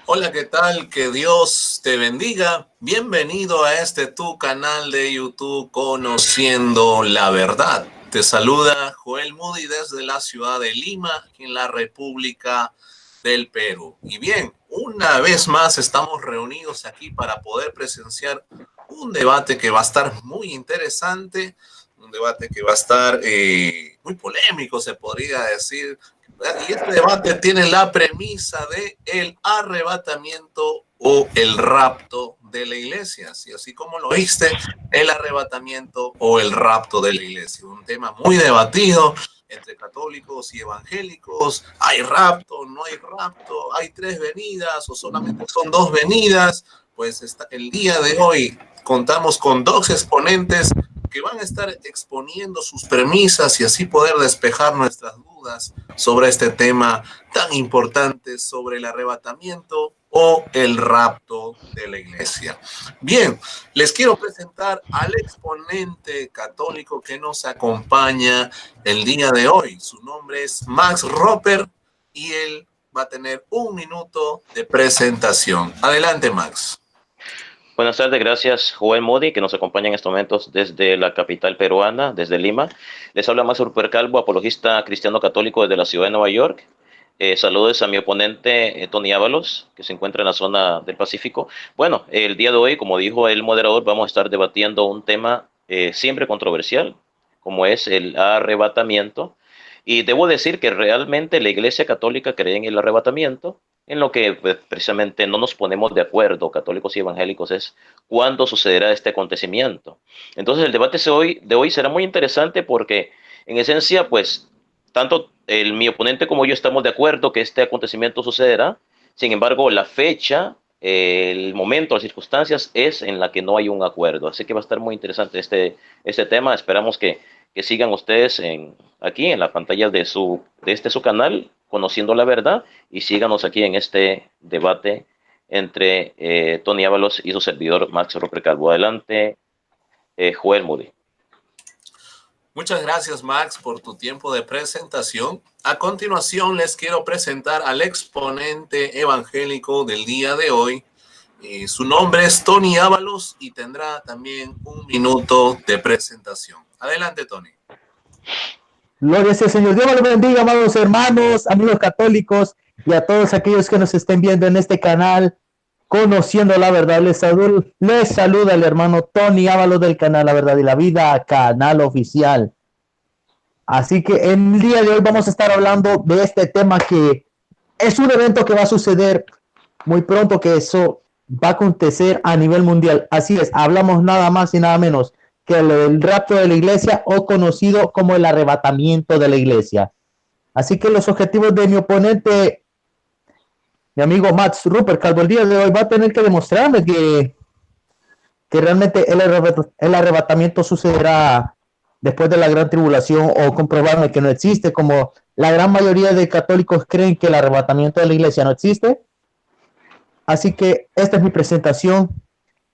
Hola, ¿qué tal? Que Dios te bendiga. Bienvenido a este tu canal de YouTube Conociendo la Verdad. Te saluda Joel Moody desde la ciudad de Lima, en la República del Perú. Y bien, una vez más estamos reunidos aquí para poder presenciar un debate que va a estar muy interesante, un debate que va a estar muy polémico, se podría decir. Y este debate tiene la premisa de el arrebatamiento o el rapto de la iglesia. Si así como lo oíste, el arrebatamiento o el rapto de la iglesia. Un tema muy debatido entre católicos y evangélicos. ¿Hay rapto? ¿No hay rapto? ¿Hay tres venidas o solamente son dos venidas? Pues el día de hoy contamos con dos exponentes que van a estar exponiendo sus premisas y así poder despejar nuestras dudas sobre este tema tan importante sobre el arrebatamiento o el rapto de la iglesia. Bien, les quiero presentar al exponente católico que nos acompaña el día de hoy. Su nombre es Max Roper y él va a tener 1 minuto de presentación. Adelante, Max. Buenas tardes, gracias Joel Moody, que nos acompaña en estos momentos desde la capital peruana, desde Lima. Les habla Max Ruper Calvo, apologista cristiano católico desde la ciudad de Nueva York. Saludos a mi oponente Tony Ábalos, que se encuentra en la zona del Pacífico. Bueno, el día de hoy, como dijo el moderador, vamos a estar debatiendo un tema siempre controversial, como es el arrebatamiento. Y debo decir que realmente la Iglesia Católica cree en el arrebatamiento. En lo que pues, precisamente no nos ponemos de acuerdo, católicos y evangélicos, es cuándo sucederá este acontecimiento. Entonces el debate de hoy será muy interesante porque en esencia, pues, tanto mi oponente como yo estamos de acuerdo que este acontecimiento sucederá. Sin embargo, la fecha, el momento, las circunstancias es en la que no hay un acuerdo. Así que va a estar muy interesante este tema. Esperamos que sigan ustedes aquí en la pantalla de su canal, Conociendo la Verdad, y síganos aquí en este debate entre Tony Ábalos y su servidor Max Roper Calvo. Adelante, Joel Moody. Muchas gracias, Max, por tu tiempo de presentación. A continuación, les quiero presentar al exponente evangélico del día de hoy. Su nombre es Tony Ábalos y tendrá también 1 minuto de presentación. Adelante, Tony. Gloria sea, Señor. Dios los bendiga, amados hermanos, amigos católicos y a todos aquellos que nos estén viendo en este canal, Conociendo la Verdad. Les saluda el hermano Tony Ábalos del canal La Verdad y la Vida, canal oficial. Así que en el día de hoy vamos a estar hablando de este tema que es un evento que va a suceder muy pronto, que eso va a acontecer a nivel mundial. Así es, hablamos nada más y nada menos que el rapto de la iglesia, o conocido como el arrebatamiento de la iglesia. Así que los objetivos de mi oponente, mi amigo Max Ruper Calvo, el día de hoy va a tener que demostrarme que realmente el arrebatamiento sucederá después de la gran tribulación, o comprobarme que no existe, como la gran mayoría de católicos creen que el arrebatamiento de la iglesia no existe. Así que esta es mi presentación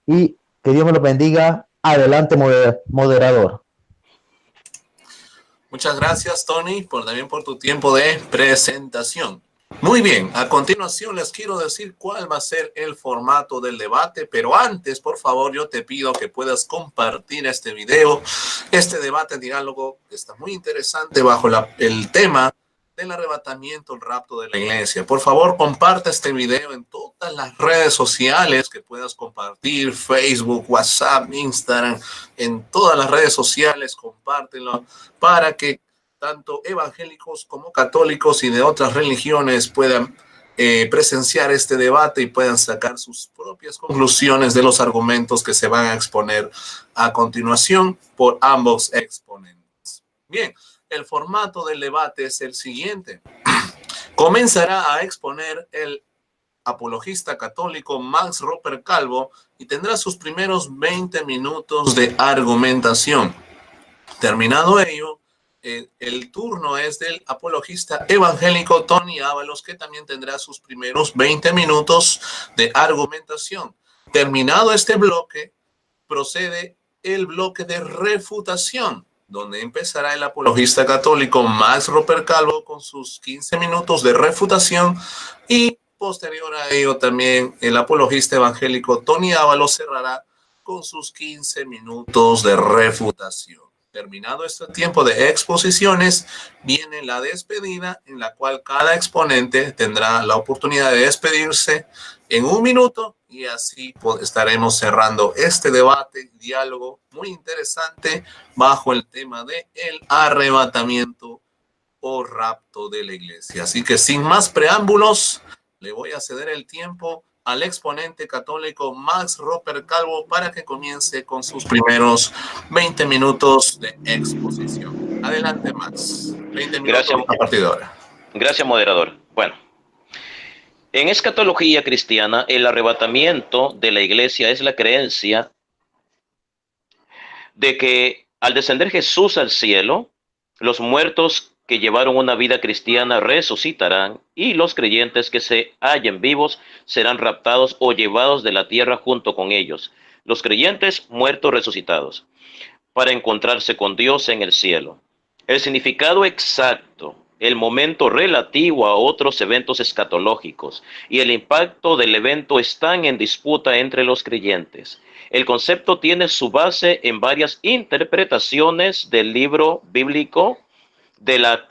y que Dios me lo bendiga. Adelante, moderador. Muchas gracias, Tony, también por tu tiempo de presentación. Muy bien, a continuación les quiero decir cuál va a ser el formato del debate, pero antes, por favor, yo te pido que puedas compartir este video, este debate, diálogo, que está muy interesante bajo el tema del arrebatamiento, el rapto de la iglesia. Por favor, comparte este video en todas las redes sociales que puedas compartir, Facebook, WhatsApp, Instagram, en todas las redes sociales, compártelo para que tanto evangélicos como católicos y de otras religiones puedan presenciar este debate y puedan sacar sus propias conclusiones de los argumentos que se van a exponer a continuación por ambos exponentes. Bien, el formato del debate es el siguiente. Comenzará a exponer el apologista católico Max Roper Calvo y tendrá sus primeros 20 minutos de argumentación. Terminado ello, el turno es del apologista evangélico Tony Ábalos, que también tendrá sus primeros 20 minutos de argumentación. Terminado este bloque, procede el bloque de refutación, donde empezará el apologista católico Max Roper Calvo con sus 15 minutos de refutación y posterior a ello también el apologista evangélico Tony Ábalos cerrará con sus 15 minutos de refutación. Terminado este tiempo de exposiciones, viene la despedida en la cual cada exponente tendrá la oportunidad de despedirse en 1 minuto y así estaremos cerrando este debate, diálogo muy interesante bajo el tema de el arrebatamiento o rapto de la iglesia. Así que sin más preámbulos, le voy a ceder el tiempo al exponente católico Max Roper Calvo para que comience con sus primeros 20 minutos de exposición. Adelante, Max. 20 minutos Gracias, a partir de ahora. gracias, moderador. Bueno, en escatología cristiana, el arrebatamiento de la iglesia es la creencia de que al descender Jesús al cielo, los muertos que llevaron una vida cristiana resucitarán y los creyentes que se hallen vivos serán raptados o llevados de la tierra junto con ellos. Los creyentes muertos resucitados para encontrarse con Dios en el cielo. El significado exacto, el momento relativo a otros eventos escatológicos y el impacto del evento están en disputa entre los creyentes. El concepto tiene su base en varias interpretaciones del libro bíblico de la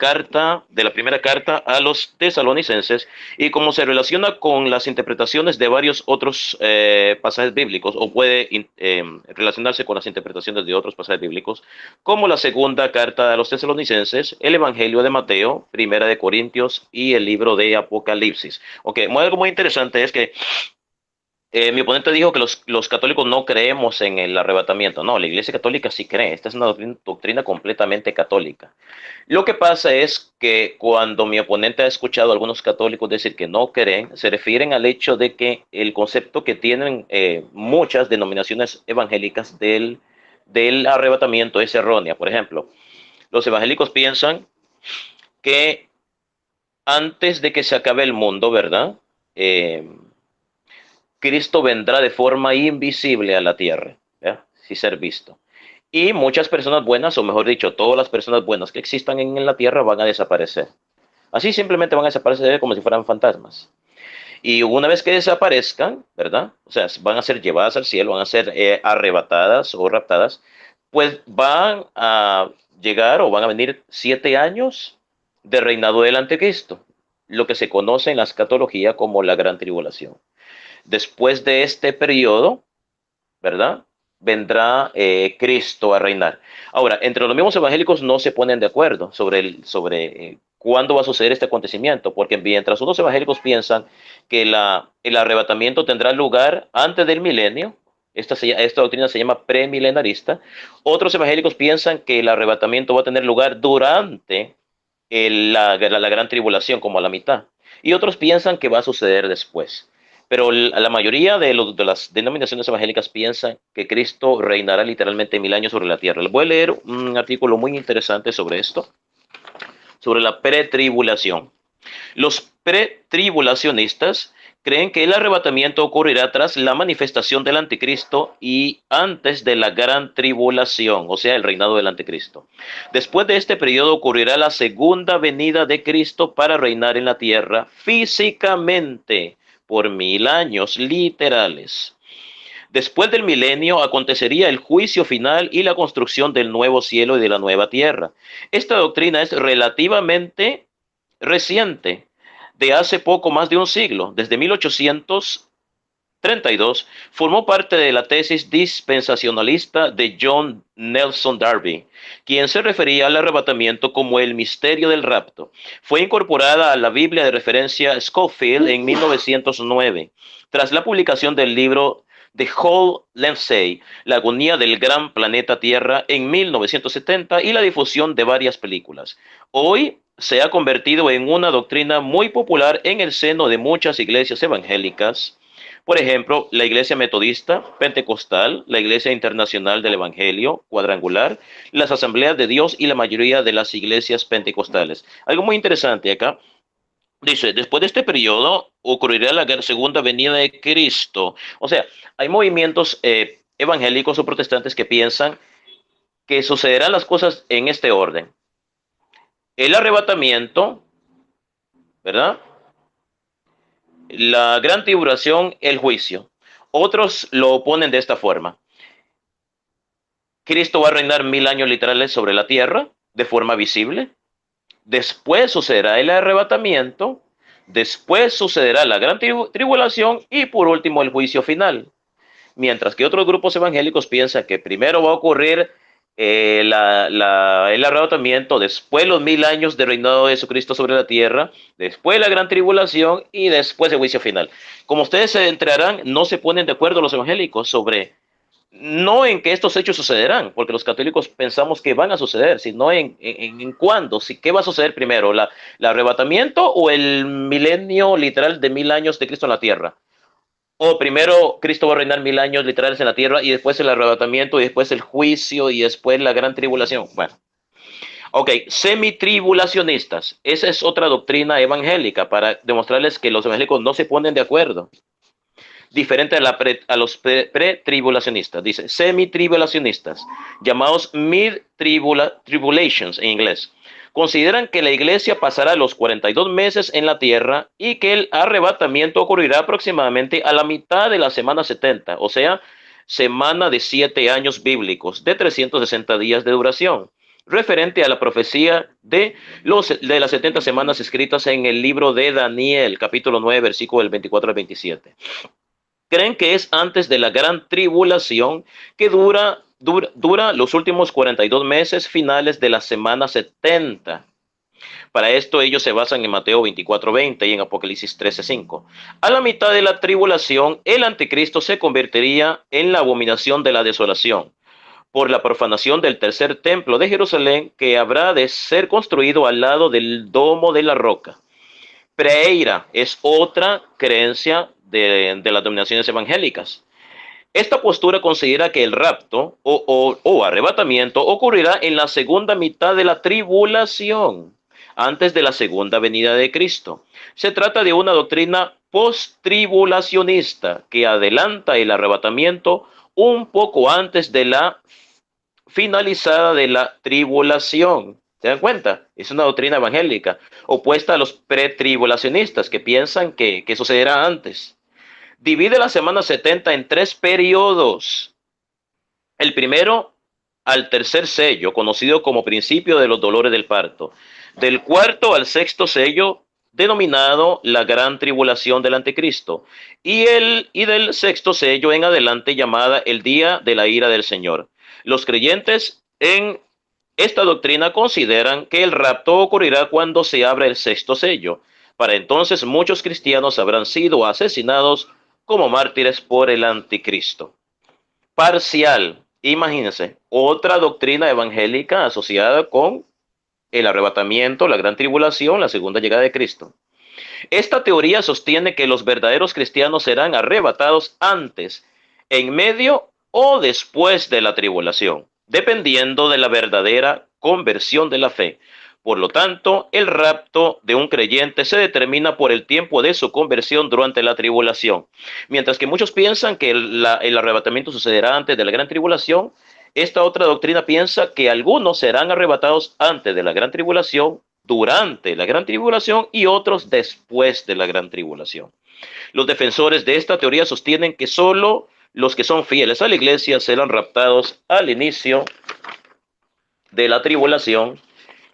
primera carta a los tesalonicenses y cómo se relaciona con las interpretaciones de varios otros pasajes bíblicos, o puede relacionarse con las interpretaciones de otros pasajes bíblicos, como la segunda carta a los tesalonicenses, el Evangelio de Mateo, Primera de Corintios y el libro de Apocalipsis. Ok, algo muy interesante es que mi oponente dijo que los católicos no creemos en el arrebatamiento. No, la Iglesia Católica sí cree. Esta es una doctrina completamente católica. Lo que pasa es que cuando mi oponente ha escuchado a algunos católicos decir que no creen, se refieren al hecho de que el concepto que tienen muchas denominaciones evangélicas del arrebatamiento es errónea. Por ejemplo, los evangélicos piensan que antes de que se acabe el mundo, ¿verdad? Cristo vendrá de forma invisible a la tierra, ¿ya? Sin ser visto. Y muchas personas buenas, o mejor dicho, todas las personas buenas que existan en la tierra van a desaparecer. Así simplemente van a desaparecer como si fueran fantasmas. Y una vez que desaparezcan, ¿verdad? O sea, van a ser llevadas al cielo, van a ser arrebatadas o raptadas, pues van a llegar o van a venir 7 años de reinado del anticristo, lo que se conoce en la escatología como la gran tribulación. Después de este periodo, ¿verdad? Vendrá Cristo a reinar. Ahora, entre los mismos evangélicos no se ponen de acuerdo sobre cuándo va a suceder este acontecimiento, porque mientras unos evangélicos piensan que el arrebatamiento tendrá lugar antes del milenio, esta doctrina se llama premilenarista, otros evangélicos piensan que el arrebatamiento va a tener lugar durante la gran tribulación, como a la mitad, y otros piensan que va a suceder después. Pero la mayoría de las denominaciones evangélicas piensan que Cristo reinará literalmente 1000 años sobre la tierra. Les voy a leer un artículo muy interesante sobre esto, sobre la pretribulación. Los pretribulacionistas creen que el arrebatamiento ocurrirá tras la manifestación del anticristo y antes de la gran tribulación, o sea, el reinado del anticristo. Después de este periodo ocurrirá la segunda venida de Cristo para reinar en la tierra físicamente por 1000 años literales. Después del milenio acontecería el juicio final y la construcción del nuevo cielo y de la nueva tierra. Esta doctrina es relativamente reciente, de hace poco más de un siglo. Desde 1832 formó parte de la tesis dispensacionalista de John Nelson Darby, quien se refería al arrebatamiento como el misterio del rapto. Fue incorporada a la Biblia de referencia Scofield en 1909, tras la publicación del libro de Hall Lindsey, La agonía del gran planeta Tierra, en 1970, y la difusión de varias películas. Hoy se ha convertido en una doctrina muy popular en el seno de muchas iglesias evangélicas. Por ejemplo, la Iglesia Metodista, Pentecostal, la Iglesia Internacional del Evangelio, Cuadrangular, las Asambleas de Dios y la mayoría de las iglesias pentecostales. Algo muy interesante acá. Dice, después de este periodo ocurrirá la segunda venida de Cristo. O sea, hay movimientos evangélicos o protestantes que piensan que sucederán las cosas en este orden. El arrebatamiento, ¿verdad? la gran tribulación, el juicio. Otros lo ponen de esta forma. Cristo va a reinar 1000 años literales sobre la tierra de forma visible. Después sucederá el arrebatamiento. Después sucederá la gran tribulación y por último el juicio final. Mientras que otros grupos evangélicos piensan que primero va a ocurrir el arrebatamiento, después los 1000 años de reinado de Jesucristo sobre la tierra, después la gran tribulación y después el juicio final. Como ustedes se enterarán, no se ponen de acuerdo los evangélicos sobre, no en que estos hechos sucederán, porque los católicos pensamos que van a suceder, sino en cuándo, si, qué va a suceder primero, el arrebatamiento o el milenio literal de 1000 años de Cristo en la tierra. O primero Cristo va a reinar 1000 años literales en la tierra y después el arrebatamiento y después el juicio y después la gran tribulación. Bueno, ok, semitribulacionistas. Esa es otra doctrina evangélica para demostrarles que los evangélicos no se ponen de acuerdo. Diferente a los pretribulacionistas. Dice, semitribulacionistas, llamados mid-tribulations en inglés. Consideran que la iglesia pasará los 42 meses en la tierra y que el arrebatamiento ocurrirá aproximadamente a la mitad de la semana 70, o sea, semana de 7 años bíblicos, de 360 días de duración, referente a la profecía de las 70 semanas escritas en el libro de Daniel, capítulo 9, versículo del 24 al 27. Creen que es antes de la gran tribulación que dura los últimos 42 meses finales de la semana 70. Para esto ellos se basan en Mateo 24:20 y en Apocalipsis 13:5. A la mitad de la tribulación, el anticristo se convertiría en la abominación de la desolación, por la profanación del tercer templo de Jerusalén, que habrá de ser construido al lado del domo de la roca. Preeira es otra creencia de las denominaciones evangélicas. Esta postura considera que el rapto o arrebatamiento ocurrirá en la segunda mitad de la tribulación, antes de la segunda venida de Cristo. Se trata de una doctrina post-tribulacionista que adelanta el arrebatamiento un poco antes de la finalizada de la tribulación. ¿Se dan cuenta? Es una doctrina evangélica opuesta a los pretribulacionistas que piensan que sucederá antes. Divide la semana 70 en 3 periodos. El primero al tercer sello, conocido como principio de los dolores del parto. Del cuarto al sexto sello, denominado la gran tribulación del anticristo. Y del sexto sello en adelante, llamada el día de la ira del Señor. Los creyentes en esta doctrina consideran que el rapto ocurrirá cuando se abra el sexto sello. Para entonces muchos cristianos habrán sido asesinados como mártires por el anticristo. Parcial, imagínense, otra doctrina evangélica asociada con el arrebatamiento, la gran tribulación, la segunda llegada de Cristo. Esta teoría sostiene que los verdaderos cristianos serán arrebatados antes, en medio o después de la tribulación, dependiendo de la verdadera conversión de la fe. Por lo tanto, el rapto de un creyente se determina por el tiempo de su conversión durante la tribulación. Mientras que muchos piensan que el arrebatamiento sucederá antes de la gran tribulación, esta otra doctrina piensa que algunos serán arrebatados antes de la gran tribulación, durante la gran tribulación y otros después de la gran tribulación. Los defensores de esta teoría sostienen que solo los que son fieles a la iglesia serán raptados al inicio de la tribulación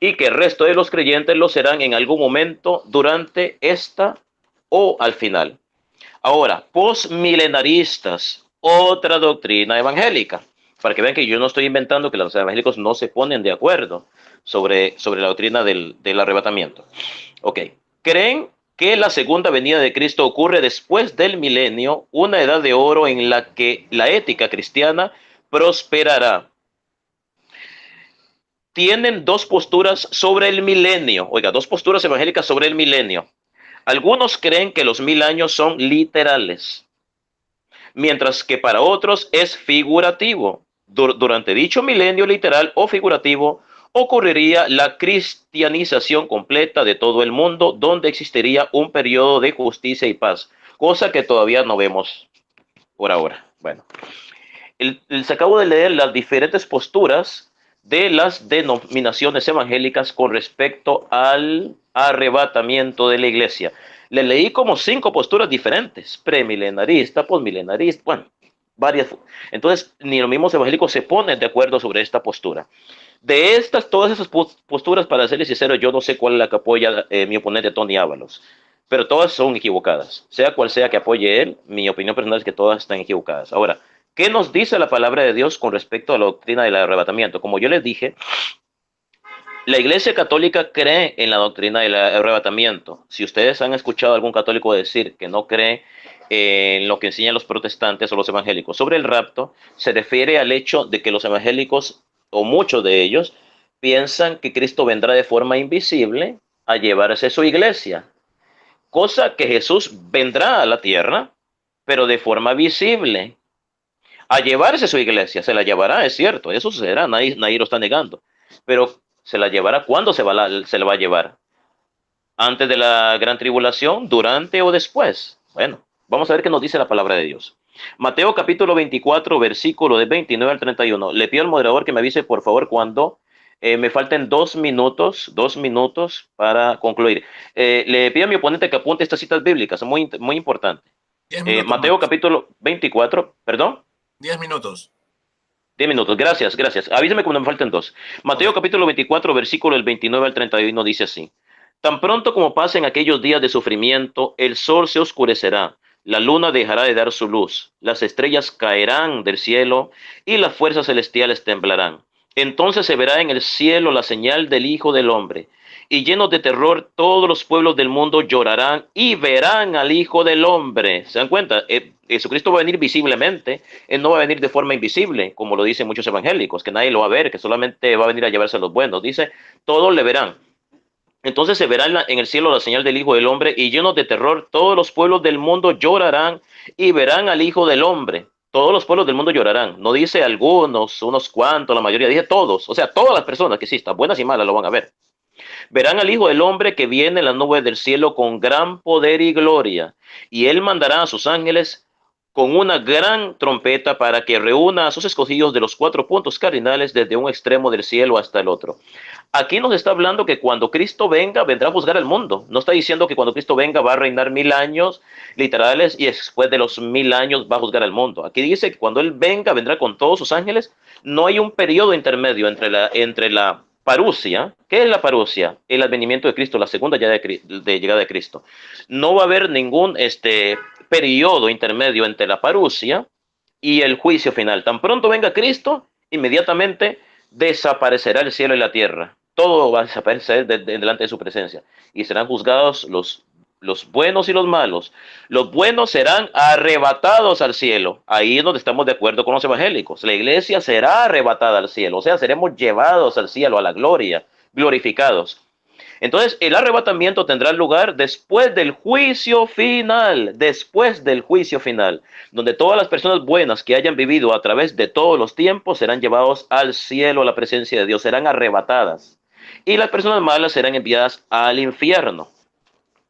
y que el resto de los creyentes lo serán en algún momento durante esta o al final. Ahora, postmilenaristas, otra doctrina evangélica, para que vean que yo no estoy inventando, que los evangélicos no se ponen de acuerdo sobre la doctrina del arrebatamiento. Ok, creen que la segunda venida de Cristo ocurre después del milenio, una edad de oro en la que la ética cristiana prosperará. Tienen dos posturas sobre el milenio. Oiga, dos posturas evangélicas sobre el milenio. Algunos creen que los 1000 años son literales, mientras que para otros es figurativo. Durante dicho milenio literal o figurativo, ocurriría la cristianización completa de todo el mundo, donde existiría un periodo de justicia y paz, cosa que todavía no vemos por ahora. Bueno, les acabo de leer las diferentes posturas de las denominaciones evangélicas con respecto al arrebatamiento de la iglesia. Le leí como 5 posturas diferentes, premilenarista, postmilenarista, bueno, varias. Entonces, ni los mismos evangélicos se ponen de acuerdo sobre esta postura. De estas, todas esas posturas, para serles sincero, yo no sé cuál es la que apoya mi oponente Tony Ábalos, pero todas son equivocadas. Sea cual sea que apoye él, mi opinión personal es que todas están equivocadas. Ahora, ¿qué nos dice la palabra de Dios con respecto a la doctrina del arrebatamiento? Como yo les dije, la Iglesia Católica cree en la doctrina del arrebatamiento. Si ustedes han escuchado a algún católico decir que no cree en lo que enseñan los protestantes o los evangélicos sobre el rapto, se refiere al hecho de que los evangélicos, o muchos de ellos, piensan que Cristo vendrá de forma invisible a llevarse su iglesia. Cosa que Jesús vendrá a la tierra, pero de forma visible, a llevarse su iglesia. Se la llevará, es cierto, eso sucederá, nadie lo está negando. Pero se la llevará, ¿cuándo se la va a llevar? ¿Antes de la gran tribulación, durante o después? Bueno, vamos a ver qué nos dice la palabra de Dios. Mateo capítulo 24, versículo de 29 al 31. Le pido al moderador que me avise, por favor, cuando me falten 2 minutos para concluir. Le pido a mi oponente que apunte estas citas bíblicas, muy, muy importante. 10 minutos Mateo más. capítulo 24, perdón. 10 minutos. 10 minutos, gracias. Avísame cuando me falten 2. Mateo capítulo 24, versículo del 29 al 31 dice así. Tan pronto como pasen aquellos días de sufrimiento, el sol se oscurecerá, la luna dejará de dar su luz, las estrellas caerán del cielo y las fuerzas celestiales temblarán. Entonces se verá en el cielo la señal del Hijo del Hombre, y llenos de terror todos los pueblos del mundo llorarán y verán al Hijo del Hombre. ¿Se dan cuenta? Jesucristo va a venir visiblemente, Él no va a venir de forma invisible, como lo dicen muchos evangélicos, que nadie lo va a ver, que solamente va a venir a llevarse a los buenos. Dice, todos le verán. Entonces se verá en el cielo la señal del Hijo del Hombre, y llenos de terror todos los pueblos del mundo llorarán y verán al Hijo del Hombre. Todos los pueblos del mundo llorarán. No dice algunos, unos cuantos, la mayoría, dice todos. O sea, todas las personas que existan, buenas y malas, lo van a ver. Verán al Hijo del Hombre que viene en las nubes del cielo con gran poder y gloria, y Él mandará a sus ángeles con una gran trompeta para que reúna a sus escogidos de los 4 puntos cardinales desde un extremo del cielo hasta el otro. Aquí nos está hablando que cuando Cristo venga, vendrá a juzgar al mundo. No está diciendo que cuando Cristo venga va a reinar 1000 años literales y después de los 1000 años va a juzgar al mundo. Aquí dice que cuando Él venga, vendrá con todos sus ángeles. No hay un periodo intermedio entre la parusia. ¿Qué es la parusia? El advenimiento de Cristo, la segunda llegada de Cristo. No va a haber ningún periodo intermedio entre la parusia y el juicio final. Tan pronto venga Cristo, inmediatamente desaparecerá el cielo y la tierra. Todo va a desaparecer delante de su presencia y serán juzgados los buenos y los malos. Los buenos serán arrebatados al cielo. Ahí es donde estamos de acuerdo con los evangélicos. La iglesia será arrebatada al cielo, o sea, seremos llevados al cielo, a la gloria, glorificados. Entonces, el arrebatamiento tendrá lugar después del juicio final, donde todas las personas buenas que hayan vivido a través de todos los tiempos serán llevados al cielo, a la presencia de Dios, serán arrebatadas. Y las personas malas serán enviadas al infierno.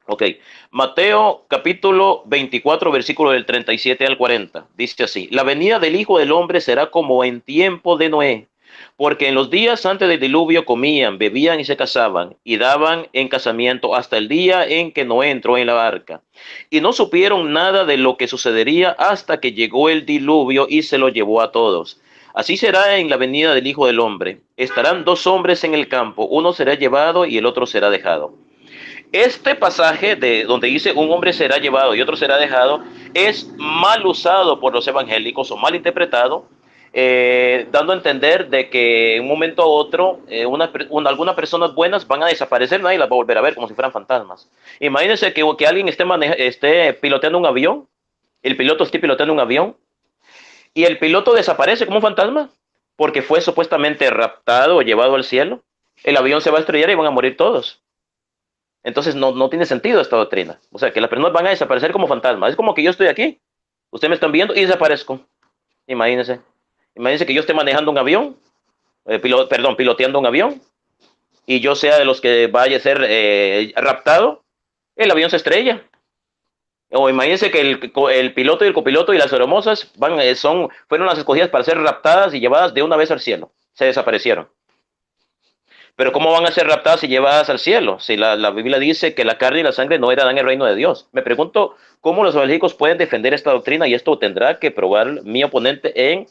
Ok, Mateo capítulo 24, versículo del 37 al 40, dice así: la venida del Hijo del Hombre será como en tiempo de Noé, porque en los días antes del diluvio comían, bebían y se casaban, y daban en casamiento hasta el día en que Noé entró en la arca. Y no supieron nada de lo que sucedería hasta que llegó el diluvio y se lo llevó a todos. Así será en la venida del Hijo del Hombre. Estarán 2 hombres en el campo, uno será llevado y el otro será dejado. Este pasaje de donde dice un hombre será llevado y otro será dejado es mal usado por los evangélicos o mal interpretado, dando a entender de que en un momento a otro algunas personas buenas van a desaparecer, nadie las va a volver a ver como si fueran fantasmas. Imagínense que alguien esté piloteando un avión, el piloto esté piloteando un avión y el piloto desaparece como un fantasma porque fue supuestamente raptado o llevado al cielo. El avión se va a estrellar y van a morir todos. Entonces no tiene sentido esta doctrina. O sea, que las personas van a desaparecer como fantasmas. Es como que yo estoy aquí, ustedes me están viendo y desaparezco. Imagínense que yo esté manejando un avión, piloteando un avión, y yo sea de los que vaya a ser raptado, el avión se estrella. O imagínense que el piloto y el copiloto y las hermosas fueron las escogidas para ser raptadas y llevadas de una vez al cielo. Se desaparecieron. Pero ¿cómo van a ser raptadas y llevadas al cielo? Si la Biblia dice que la carne y la sangre no heredarán el reino de Dios. Me pregunto cómo los evangélicos pueden defender esta doctrina, y esto tendrá que probar mi oponente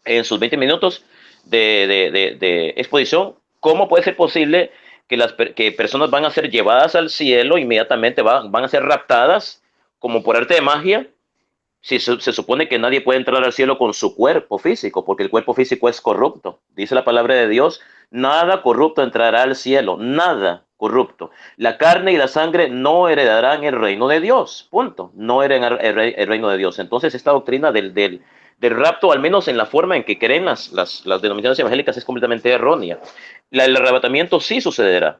en sus 20 minutos de exposición. ¿Cómo puede ser posible que personas van a ser llevadas al cielo, inmediatamente van a ser raptadas como por arte de magia? Si se supone que nadie puede entrar al cielo con su cuerpo físico, porque el cuerpo físico es corrupto. Dice la palabra de Dios, nada corrupto entrará al cielo, nada corrupto. La carne y la sangre no heredarán el reino de Dios, punto. No heredarán el reino de Dios. Entonces esta doctrina del rapto, al menos en la forma en que creen las denominaciones evangélicas, es completamente errónea. El arrebatamiento sí sucederá,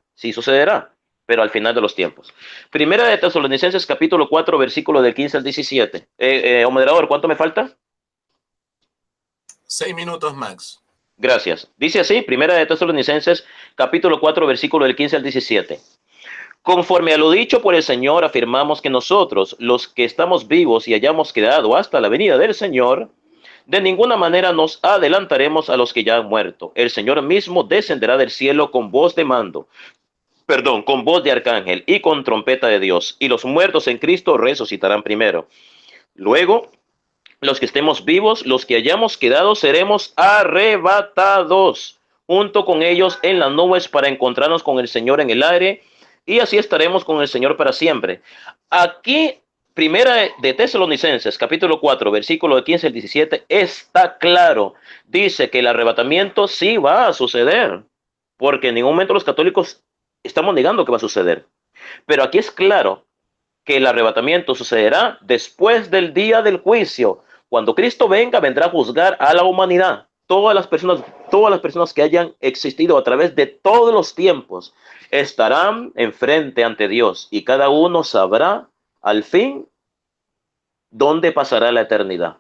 pero al final de los tiempos. Primera de Tesalonicenses, capítulo 4, versículo del 15 al 17. Moderador, ¿cuánto me falta? 6 minutos, Max. Gracias. Dice así, Primera de Tesalonicenses, capítulo 4, versículo del 15 al 17. Conforme a lo dicho por el Señor, afirmamos que nosotros, los que estamos vivos y hayamos quedado hasta la venida del Señor, de ninguna manera nos adelantaremos a los que ya han muerto. El Señor mismo descenderá del cielo con voz de mando, con voz de arcángel y con trompeta de Dios, y los muertos en Cristo resucitarán primero. Luego, los que estemos vivos, los que hayamos quedado, seremos arrebatados junto con ellos en las nubes para encontrarnos con el Señor en el aire, y así estaremos con el Señor para siempre. Aquí, Primera de Tesalonicenses, capítulo 4, versículo de 15 al 17, está claro. Dice que el arrebatamiento sí va a suceder, porque en ningún momento los católicos estamos negando que va a suceder. Pero aquí es claro que el arrebatamiento sucederá después del día del juicio. Cuando Cristo venga, vendrá a juzgar a la humanidad. Todas las personas que hayan existido a través de todos los tiempos estarán enfrente ante Dios, y cada uno sabrá al fin dónde pasará la eternidad.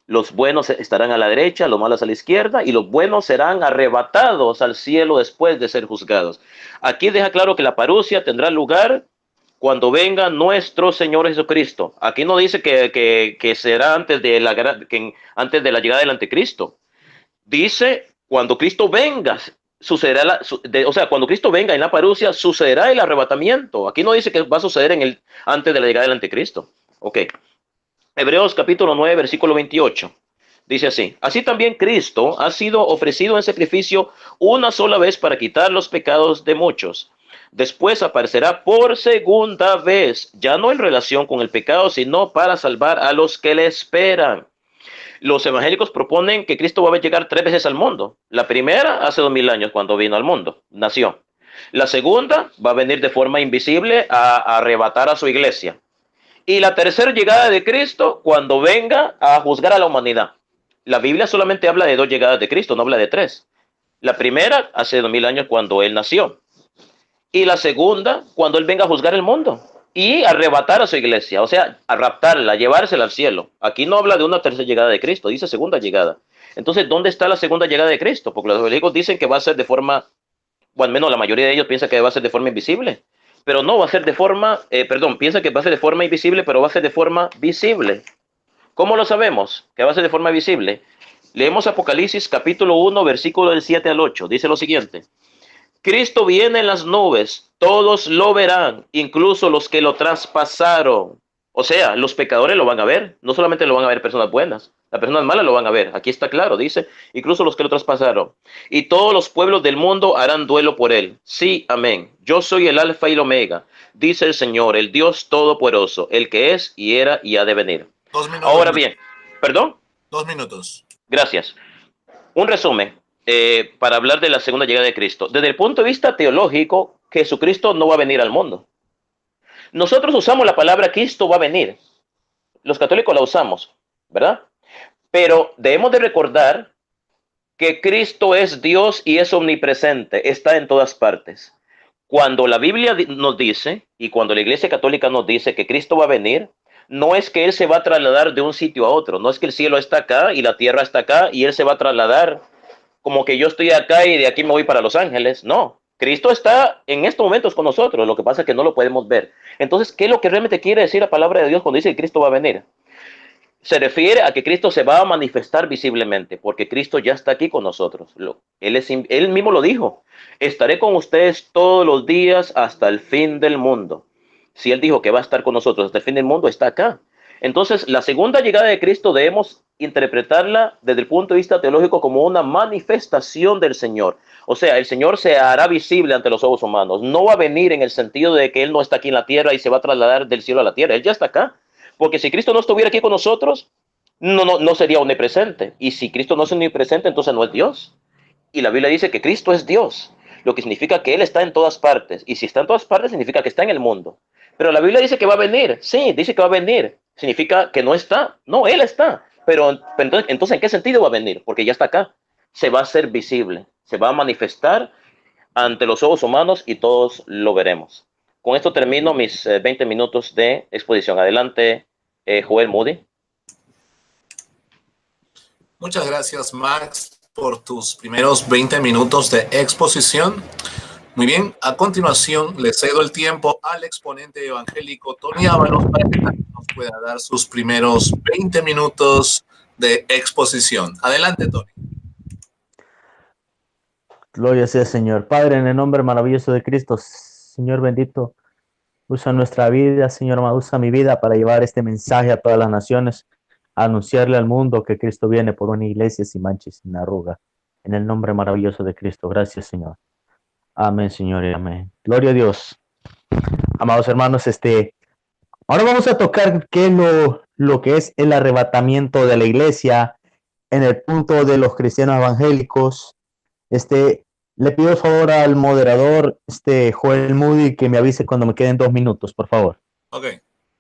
Los buenos estarán a la derecha, los malos a la izquierda, y los buenos serán arrebatados al cielo después de ser juzgados. Aquí deja claro que la parusia tendrá lugar cuando venga nuestro Señor Jesucristo. Aquí no dice que será antes de la llegada del anticristo. Dice cuando Cristo venga, sucederá cuando Cristo venga en la parusia, sucederá el arrebatamiento. Aquí no dice que va a suceder antes de la llegada del anticristo. Ok. Hebreos capítulo 9, versículo 28. Dice así: así también Cristo ha sido ofrecido en sacrificio una sola vez para quitar los pecados de muchos. Después aparecerá por segunda vez, ya no en relación con el pecado, sino para salvar a los que le esperan. Los evangélicos proponen que Cristo va a llegar 3 veces al mundo. La primera, hace 2000 años, cuando vino al mundo, nació. La segunda, va a venir de forma invisible a arrebatar a su iglesia. Y la tercera llegada de Cristo, cuando venga a juzgar a la humanidad. La Biblia solamente habla de 2 llegadas de Cristo, no habla de 3. La primera, hace 2000 años, cuando Él nació. Y la segunda, cuando Él venga a juzgar el mundo y arrebatar a su iglesia, o sea, a raptarla, a llevársela al cielo. Aquí no habla de una tercera llegada de Cristo, dice segunda llegada. Entonces, ¿dónde está la segunda llegada de Cristo? Porque los evangélicos dicen que va a ser de forma, o al menos la mayoría de ellos piensa que va a ser de forma invisible. Pero no va a ser de forma, piensa que va a ser de forma invisible, pero va a ser de forma visible. ¿Cómo lo sabemos que va a ser de forma visible? Leemos Apocalipsis capítulo 1, versículo del 7 al 8. Dice lo siguiente: Cristo viene en las nubes, todos lo verán, incluso los que lo traspasaron. O sea, los pecadores lo van a ver, no solamente lo van a ver personas buenas, las personas malas lo van a ver. Aquí está claro, dice, incluso los que lo traspasaron. Y todos los pueblos del mundo harán duelo por él. Sí, amén. Yo soy el alfa y el omega, dice el Señor, el Dios todopoderoso, el que es y era y ha de venir. 2 minutos. Ahora bien, ¿perdón? 2 minutos. Gracias. Un resumen para hablar de la segunda llegada de Cristo. Desde el punto de vista teológico, Jesucristo no va a venir al mundo. Nosotros usamos la palabra Cristo va a venir. Los católicos la usamos, ¿verdad? Pero debemos de recordar que Cristo es Dios y es omnipresente, está en todas partes. Cuando la Biblia nos dice, y cuando la Iglesia Católica nos dice que Cristo va a venir, no es que Él se va a trasladar de un sitio a otro, no es que el cielo está acá y la tierra está acá y Él se va a trasladar como que yo estoy acá y de aquí me voy para Los Ángeles. No, Cristo está en estos momentos con nosotros, lo que pasa es que no lo podemos ver. Entonces, ¿qué es lo que realmente quiere decir la palabra de Dios cuando dice que Cristo va a venir? se refiere a que Cristo se va a manifestar visiblemente, porque Cristo ya está aquí con nosotros. Él mismo lo dijo, estaré con ustedes todos los días hasta el fin del mundo. Si Él dijo que va a estar con nosotros hasta el fin del mundo, está acá. Entonces, la segunda llegada de Cristo debemos interpretarla desde el punto de vista teológico como una manifestación del Señor. O sea, el Señor se hará visible ante los ojos humanos. No va a venir en el sentido de que Él no está aquí en la tierra y se va a trasladar del cielo a la tierra. Él ya está acá. Porque si Cristo no estuviera aquí con nosotros, no sería omnipresente. Y si Cristo no es omnipresente, entonces no es Dios. Y la Biblia dice que Cristo es Dios, lo que significa que Él está en todas partes. Y si está en todas partes, significa que está en el mundo. Pero la Biblia dice que va a venir. Sí, dice que va a venir. ¿Significa que no está? No, Él está. Pero entonces, ¿en qué sentido va a venir? Porque ya está acá. Se va a hacer visible. Se va a manifestar ante los ojos humanos y todos lo veremos. Con esto termino mis 20 minutos de exposición. Adelante, Joel Moody. Muchas gracias, Max, por tus primeros 20 minutos de exposición. Muy bien, a continuación le cedo el tiempo al exponente evangélico Tony Ábalos para que nos pueda dar sus primeros 20 minutos de exposición. Adelante, Tony. Gloria sea, Señor. Padre, en el nombre maravilloso de Cristo, Señor bendito, usa nuestra vida, Señor, usa mi vida para llevar este mensaje a todas las naciones, a anunciarle al mundo que Cristo viene por una iglesia sin mancha y sin arruga. En el nombre maravilloso de Cristo. Gracias, Señor. Amén, Señor, y amén. Gloria a Dios. Amados hermanos, ahora vamos a tocar qué es lo que es el arrebatamiento de la iglesia en el punto de los cristianos evangélicos. Le pido favor al moderador, Joel Moody, que me avise cuando me queden 2 minutos, por favor. Ok.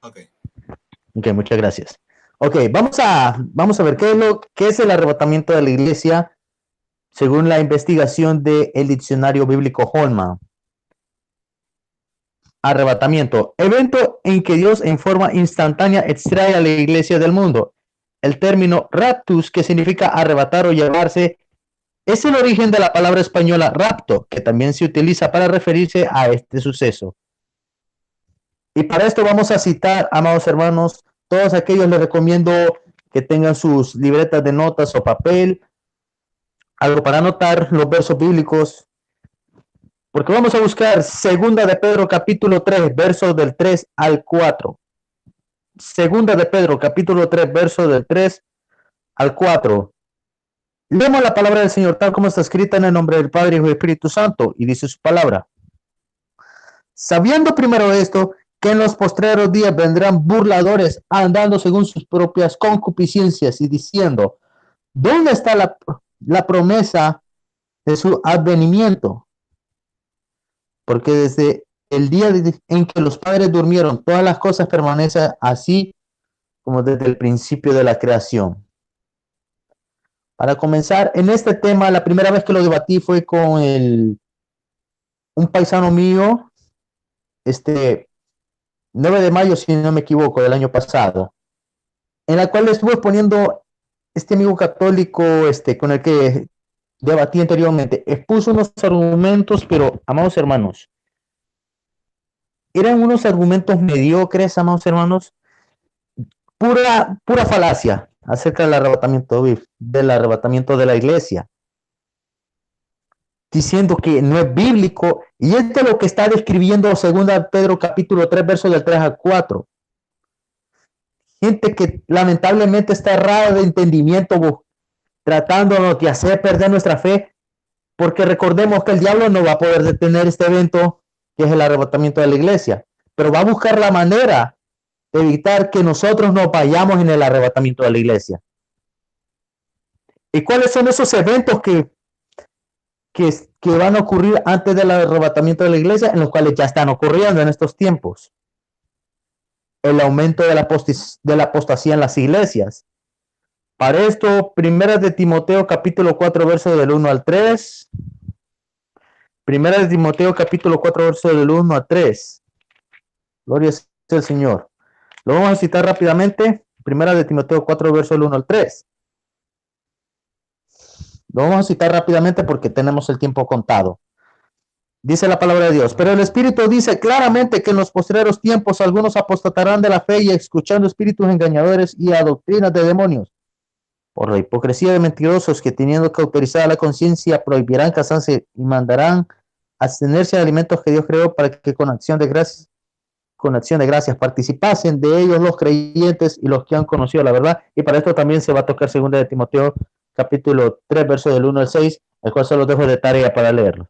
Ok, muchas gracias. Ok, vamos a ver qué es el arrebatamiento de la iglesia según la investigación del diccionario bíblico Holman. Arrebatamiento, evento en que Dios en forma instantánea extrae a la iglesia del mundo. El término raptus, que significa arrebatar o llevarse, es el origen de la palabra española rapto, que también se utiliza para referirse a este suceso. Y para esto vamos a citar, amados hermanos, todos aquellos les recomiendo que tengan sus libretas de notas o papel, algo para anotar los versos bíblicos, porque vamos a buscar Segunda de Pedro capítulo 3, versos del 3 al 4. Segunda de Pedro capítulo 3, versos del 3 al 4. Leemos la palabra del Señor tal como está escrita en el nombre del Padre, Hijo y Espíritu Santo, y dice su palabra. Sabiendo primero esto, que en los postreros días vendrán burladores andando según sus propias concupiscencias y diciendo, ¿dónde está la promesa de su advenimiento? Porque desde el día en que los padres durmieron, todas las cosas permanecen así como desde el principio de la creación. Para comenzar, en este tema, la primera vez que lo debatí fue con un paisano mío, 9 de mayo, si no me equivoco, del año pasado, en la cual le estuve poniendo este amigo católico con el que debatí anteriormente. Expuso unos argumentos, pero, amados hermanos, eran unos argumentos mediocres, amados hermanos, pura falacia acerca del arrebatamiento de la iglesia, diciendo que no es bíblico, y esto es lo que está describiendo 2 Pedro capítulo 3, versos del 3 al 4. Gente que lamentablemente está errada de entendimiento, tratándonos de hacer perder nuestra fe, porque recordemos que el diablo no va a poder detener este evento, que es el arrebatamiento de la iglesia, pero va a buscar la manera de evitar que nosotros nos vayamos en el arrebatamiento de la iglesia. ¿Y cuáles son esos eventos que van a ocurrir antes del arrebatamiento de la iglesia, en los cuales ya están ocurriendo en estos tiempos? El aumento de la apostasía en las iglesias. Para esto, Primera de Timoteo capítulo 4, verso del 1 al 3. Primera de Timoteo capítulo 4, verso del 1 al 3. Gloria sea al Señor. Lo vamos a citar rápidamente. Primera de Timoteo 4, verso del 1 al 3. Lo vamos a citar rápidamente porque tenemos el tiempo contado. Dice la palabra de Dios. Pero el Espíritu dice claramente que en los postreros tiempos algunos apostatarán de la fe y escuchando espíritus engañadores y a doctrinas de demonios. Por la hipocresía de mentirosos que teniendo cauterizada la conciencia prohibirán casarse y mandarán abstenerse de alimentos que Dios creó para que con acción de gracias participasen de ellos los creyentes y los que han conocido la verdad. Y para esto también se va a tocar 2 de Timoteo capítulo 3 verso del 1 al 6, el cual se los dejo de tarea para leerlo.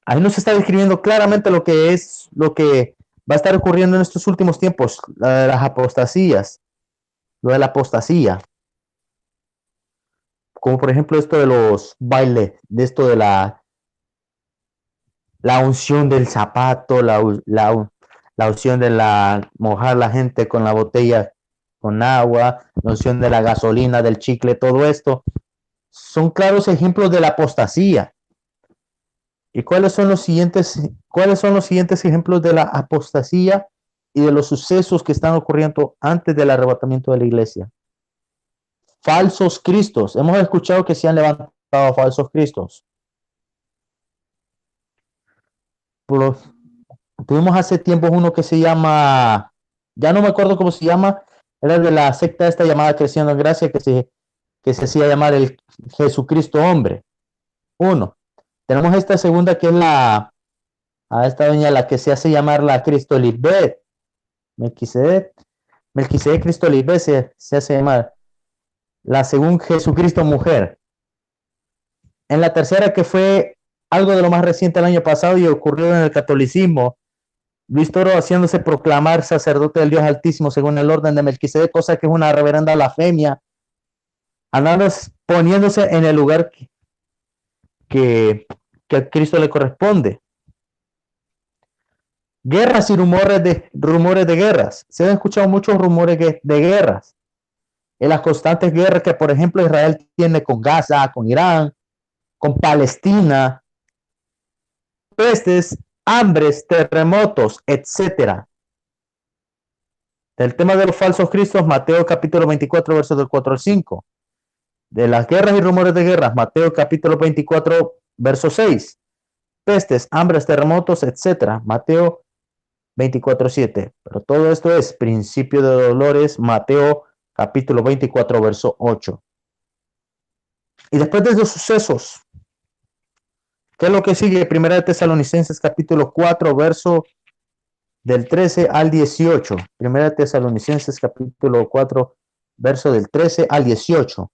Ahí nos está describiendo claramente lo que va a estar ocurriendo en estos últimos tiempos, las apostasías, lo de la apostasía, como por ejemplo esto de los bailes, de esto de la unción del zapato, la unción de mojar la gente con la botella con agua, la unción de la gasolina, del chicle, todo esto, son claros ejemplos de la apostasía. ¿Y cuáles son los siguientes ejemplos de la apostasía y de los sucesos que están ocurriendo antes del arrebatamiento de la iglesia? Falsos cristos. Hemos escuchado que se han levantado falsos cristos. Tuvimos hace tiempo uno que se llama, ya no me acuerdo cómo se llama, era de la secta esta llamada Creciendo en Gracia, que se hacía llamar el Jesucristo hombre. Uno. Tenemos esta segunda que es a esta doña la que se hace llamar la Cristo Lisbeth. Melquisedec Cristo Lisbeth se hace llamar la según Jesucristo mujer. En la tercera, que fue algo de lo más reciente el año pasado y ocurrió en el catolicismo, Luis Toro haciéndose proclamar sacerdote del Dios Altísimo según el orden de Melquisedec, cosa que es una reverenda blasfemia, andando poniéndose en el lugar que a Cristo le corresponde. Guerras y rumores de guerras. Se han escuchado muchos rumores de guerras. En las constantes guerras que, por ejemplo, Israel tiene con Gaza, con Irán, con Palestina, pestes, hambres, terremotos, etcétera. Del tema de los falsos cristos, Mateo capítulo 24, versos del 4 al 5. De las guerras y rumores de guerras, Mateo capítulo 24, verso 6. Pestes, hambres, terremotos, etcétera. Mateo 24:7. Pero todo esto es principio de dolores, Mateo capítulo 24, verso 8. Y después de esos sucesos, ¿qué es lo que sigue? Primera de Tesalonicenses capítulo 4, verso del 13 al 18. Primera de Tesalonicenses capítulo 4, verso del 13 al 18.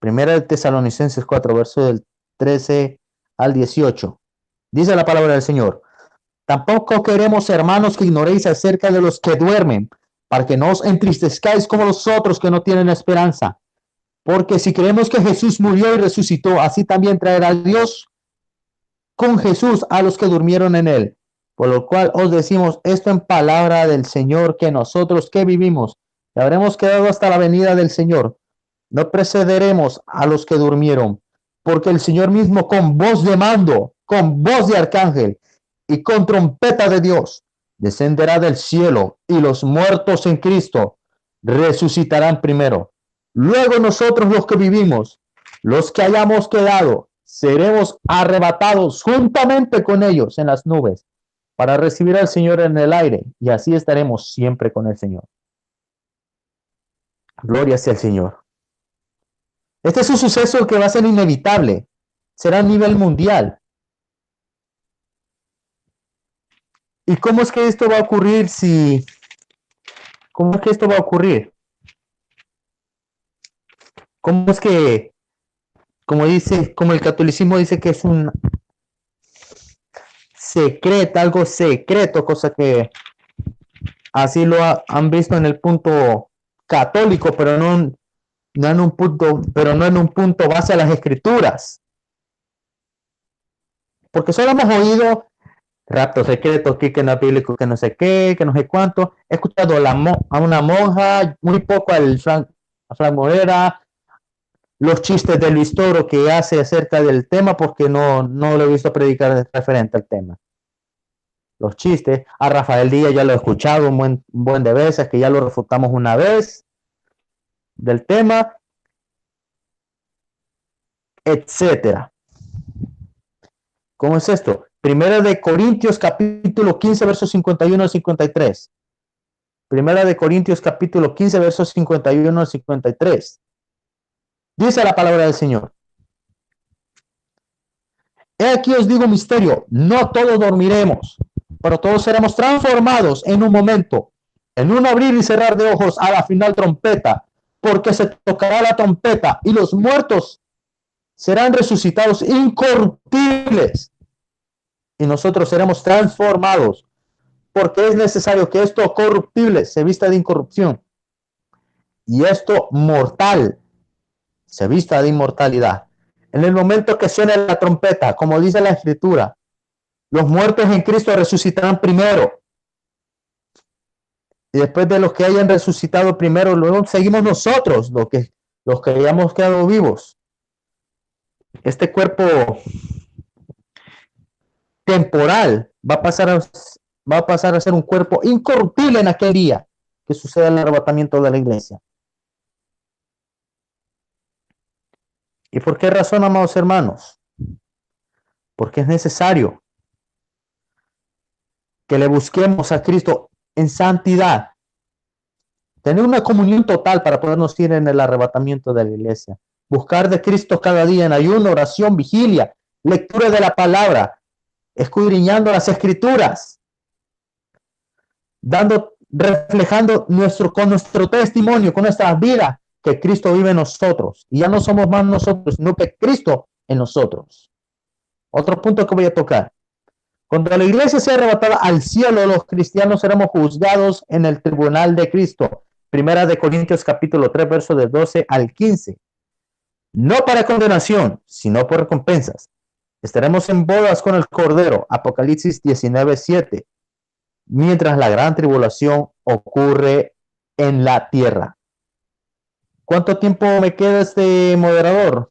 Primera de Tesalonicenses 4, verso del 13 al 18. Dice la palabra del Señor: tampoco queremos, hermanos, que ignoréis acerca de los que duermen, para que no os entristezcáis como los otros que no tienen esperanza. Porque si creemos que Jesús murió y resucitó, así también traerá Dios con Jesús a los que durmieron en él. Por lo cual os decimos esto en palabra del Señor, que nosotros que vivimos y habremos quedado hasta la venida del Señor, no precederemos a los que durmieron, porque el Señor mismo con voz de mando, con voz de arcángel y con trompeta de Dios descenderá del cielo, y los muertos en Cristo resucitarán primero. Luego nosotros los que vivimos, los que hayamos quedado, seremos arrebatados juntamente con ellos en las nubes para recibir al Señor en el aire, y así estaremos siempre con el Señor. Gloria sea al Señor. Este es un suceso que va a ser inevitable. Será a nivel mundial. ¿Y cómo es que esto va a ocurrir ¿Cómo es que esto va a ocurrir? ¿Cómo es que, como el catolicismo dice que es un secreto, algo secreto, cosa que así lo han visto en el punto católico, pero no en un punto base a las escrituras? Porque solo hemos oído rapto secreto, aquí que no es bíblico, que no sé qué, que no sé cuánto. He escuchado a una monja, muy poco a Frank Morera, los chistes de Luis Toro que hace acerca del tema, porque no lo he visto predicar referente al tema. Los chistes, a Rafael Díaz ya lo he escuchado un buen de veces, que ya lo refutamos una vez del tema. etcétera. ¿Cómo es esto? Primera de Corintios capítulo 15, versos 51 al 53. Primera de Corintios capítulo 15, versos 51 al 53. Dice la palabra del Señor. He aquí os digo un misterio, no todos dormiremos, pero todos seremos transformados en un momento, en un abrir y cerrar de ojos a la final trompeta, porque se tocará la trompeta y los muertos serán resucitados incorruptibles y nosotros seremos transformados, porque es necesario que esto corruptible se vista de incorrupción y esto mortal se vista de inmortalidad. En el momento que suene la trompeta, como dice la Escritura, los muertos en Cristo resucitarán primero. Y después de los que hayan resucitado primero, luego seguimos nosotros, los que hayamos quedado vivos. Este cuerpo temporal va a pasar a ser un cuerpo incorruptible en aquel día que suceda el arrebatamiento de la iglesia. ¿Y por qué razón, amados hermanos? Porque es necesario que le busquemos a Cristo en santidad, tener una comunión total para podernos ir en el arrebatamiento de la iglesia, buscar de Cristo cada día en ayuno, oración, vigilia, lectura de la palabra, escudriñando las escrituras, reflejando con nuestro testimonio, con nuestra vida, que Cristo vive en nosotros. Y ya no somos más nosotros, sino que Cristo en nosotros. Otro punto que voy a tocar. Cuando la iglesia sea arrebatada al cielo, los cristianos seremos juzgados en el tribunal de Cristo. Primera de Corintios capítulo 3, verso de 12 al 15. No para condenación, sino por recompensas. Estaremos en bodas con el Cordero. Apocalipsis 19, 7. Mientras la gran tribulación ocurre en la tierra. ¿Cuánto tiempo me queda este moderador?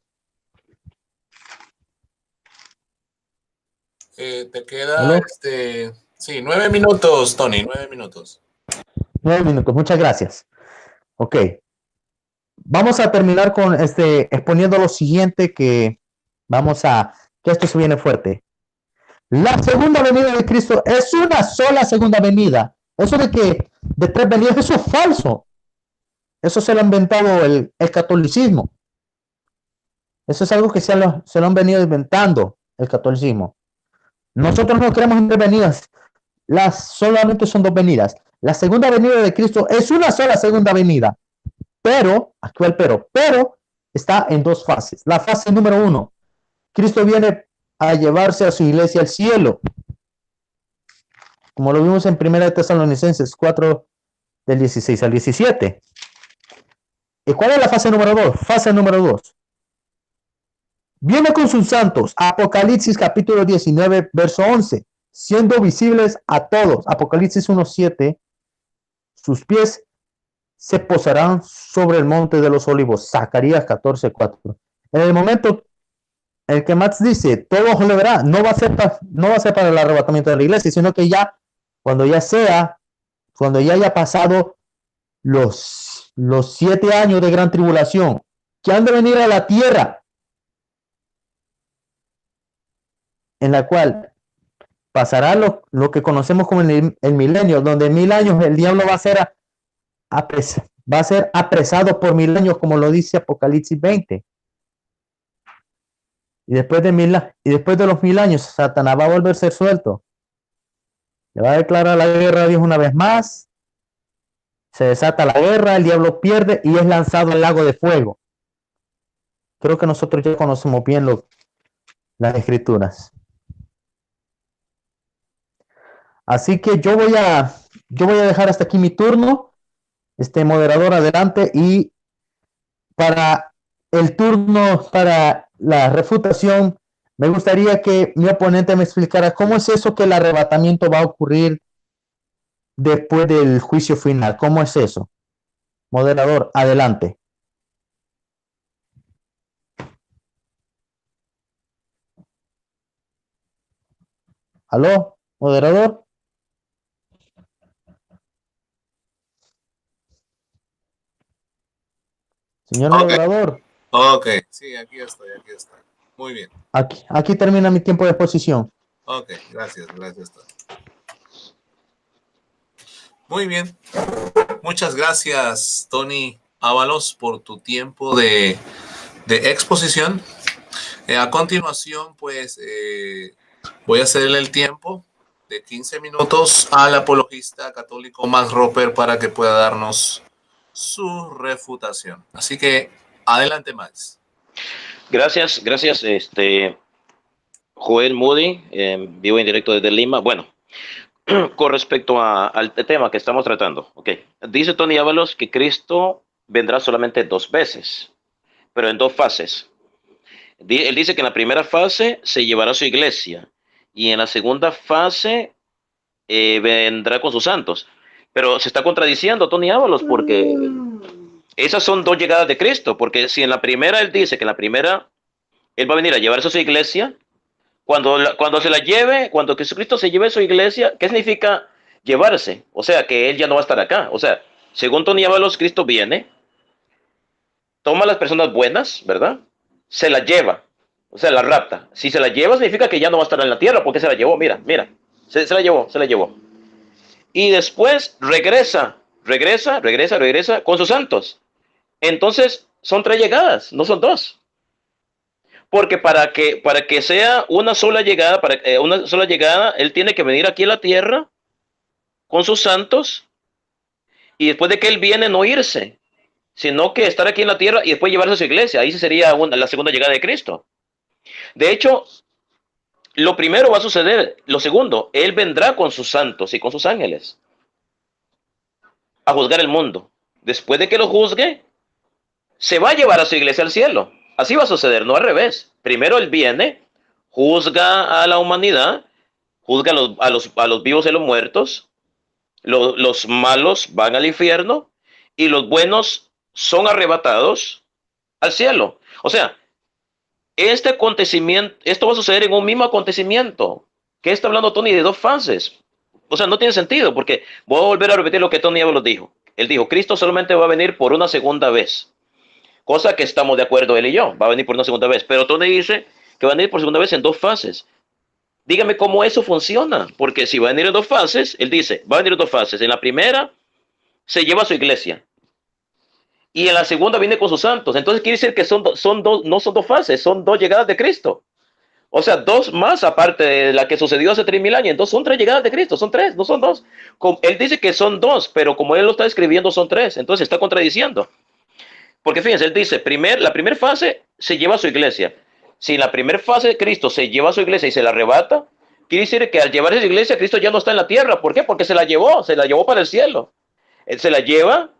Te queda, sí, 9 minutos, Tony, 9 minutos. 9 minutos, muchas gracias. Ok. Vamos a terminar con exponiendo lo siguiente que esto se viene fuerte. La segunda venida de Cristo es una sola segunda venida. Eso de tres venidas, eso es falso. Eso se lo ha inventado el catolicismo. Eso es algo que se lo han venido inventando el catolicismo. Nosotros no creemos en tres venidas. Solamente son dos venidas. La segunda venida de Cristo es una sola segunda venida. Pero está en dos fases. La fase número 1. Cristo viene a llevarse a su iglesia al cielo. Como lo vimos en 1 Tesalonicenses 4, del 16 al 17. ¿Y cuál es la fase número 2? Fase número 2. Viene con sus santos. Apocalipsis capítulo 19, verso 11. Siendo visibles a todos. Apocalipsis 1:7. Sus pies se posarán sobre el monte de los olivos. Zacarías 14:4. En el momento en el que Max dice, todo ojo le verá, no va a ser para el arrebatamiento de la iglesia, sino que ya, cuando ya haya pasado los 7 años de gran tribulación, que han de venir a la tierra, en la cual pasará lo que conocemos como el milenio, donde en 1000 años el diablo va a ser apresado por 1000 años, como lo dice Apocalipsis 20. Y después de los 1000 años, Satanás va a volver a ser suelto. Le va a declarar la guerra a Dios una vez más. Se desata la guerra, el diablo pierde y es lanzado al lago de fuego. Creo que nosotros ya conocemos bien las escrituras. Así que yo voy a dejar hasta aquí mi turno. Moderador, adelante. Y para el turno, para la refutación, me gustaría que mi oponente me explicara cómo es eso que el arrebatamiento va a ocurrir después del juicio final. ¿Cómo es eso? Moderador, adelante. ¿Aló? Moderador. Señor moderador. Ok, sí, aquí estoy, aquí está. Muy bien. Aquí termina mi tiempo de exposición. Ok, gracias, gracias. Muy bien. Muchas gracias, Tony Ábalos, por tu tiempo de exposición. A continuación, pues, voy a cederle el tiempo de 15 minutos al apologista católico Max Roper para que pueda darnos su refutación. Así que, adelante, Max. Gracias, Joel Moody, vivo en directo desde Lima. Bueno, con respecto al tema que estamos tratando, ok. Dice Tony Ábalos que Cristo vendrá solamente 2 veces, pero en 2 fases. Él dice que en la primera fase se llevará a su iglesia y en la segunda fase vendrá con sus santos. Pero se está contradiciendo Tony Ábalos porque esas son 2 llegadas de Cristo, porque si en la primera él dice que en la primera él va a venir a llevarse a su iglesia, cuando se la lleve, cuando Jesucristo se lleve a su iglesia, ¿qué significa llevarse? O sea, que él ya no va a estar acá. O sea, según Tony Ábalos, Cristo viene, toma a las personas buenas, ¿verdad? Se las lleva, o sea, la rapta. Si se la lleva, significa que ya no va a estar en la tierra, porque se la llevó, mira, mira, se la llevó, se la llevó. Y después regresa con sus santos. Entonces, son 3 llegadas, no son 2. Porque para que sea una sola llegada, él tiene que venir aquí a la tierra con sus santos y después de que él viene no irse, sino que estar aquí en la tierra y después llevarse a su iglesia. Ahí sería la segunda llegada de Cristo. De hecho, lo primero va a suceder. Lo segundo, él vendrá con sus santos y con sus ángeles a juzgar el mundo. Después de que lo juzgue, se va a llevar a su iglesia al cielo. Así va a suceder, no al revés. Primero él viene, juzga a la humanidad, juzga a los vivos y a los muertos, los malos van al infierno y los buenos son arrebatados al cielo. O sea, este acontecimiento, esto va a suceder en un mismo acontecimiento. ¿Qué está hablando Tony de 2 fases? O sea, no tiene sentido porque voy a volver a repetir lo que Tony Ábalos dijo. Él dijo, Cristo solamente va a venir por una segunda vez. Cosa que estamos de acuerdo él y yo. Va a venir por una segunda vez. Pero Tony dice que va a venir por segunda vez en 2 fases. Dígame cómo eso funciona. Porque si va a venir en 2 fases, él dice, va a venir en 2 fases. En la primera, se lleva a su iglesia. Y en la segunda viene con sus santos. Entonces quiere decir que no son 2 fases, son 2 llegadas de Cristo. O sea, 2 más aparte de la que sucedió hace 3000 años. Entonces son 3 llegadas de Cristo, son 3, no son 2. Él dice que son 2, pero como él lo está escribiendo son 3. Entonces está contradiciendo. Porque fíjense, él dice, la primera fase se lleva a su iglesia. Si en la primera fase Cristo se lleva a su iglesia y se la arrebata, quiere decir que al llevarse a su iglesia, Cristo ya no está en la tierra. ¿Por qué? Porque se la llevó para el cielo. Él se la lleva,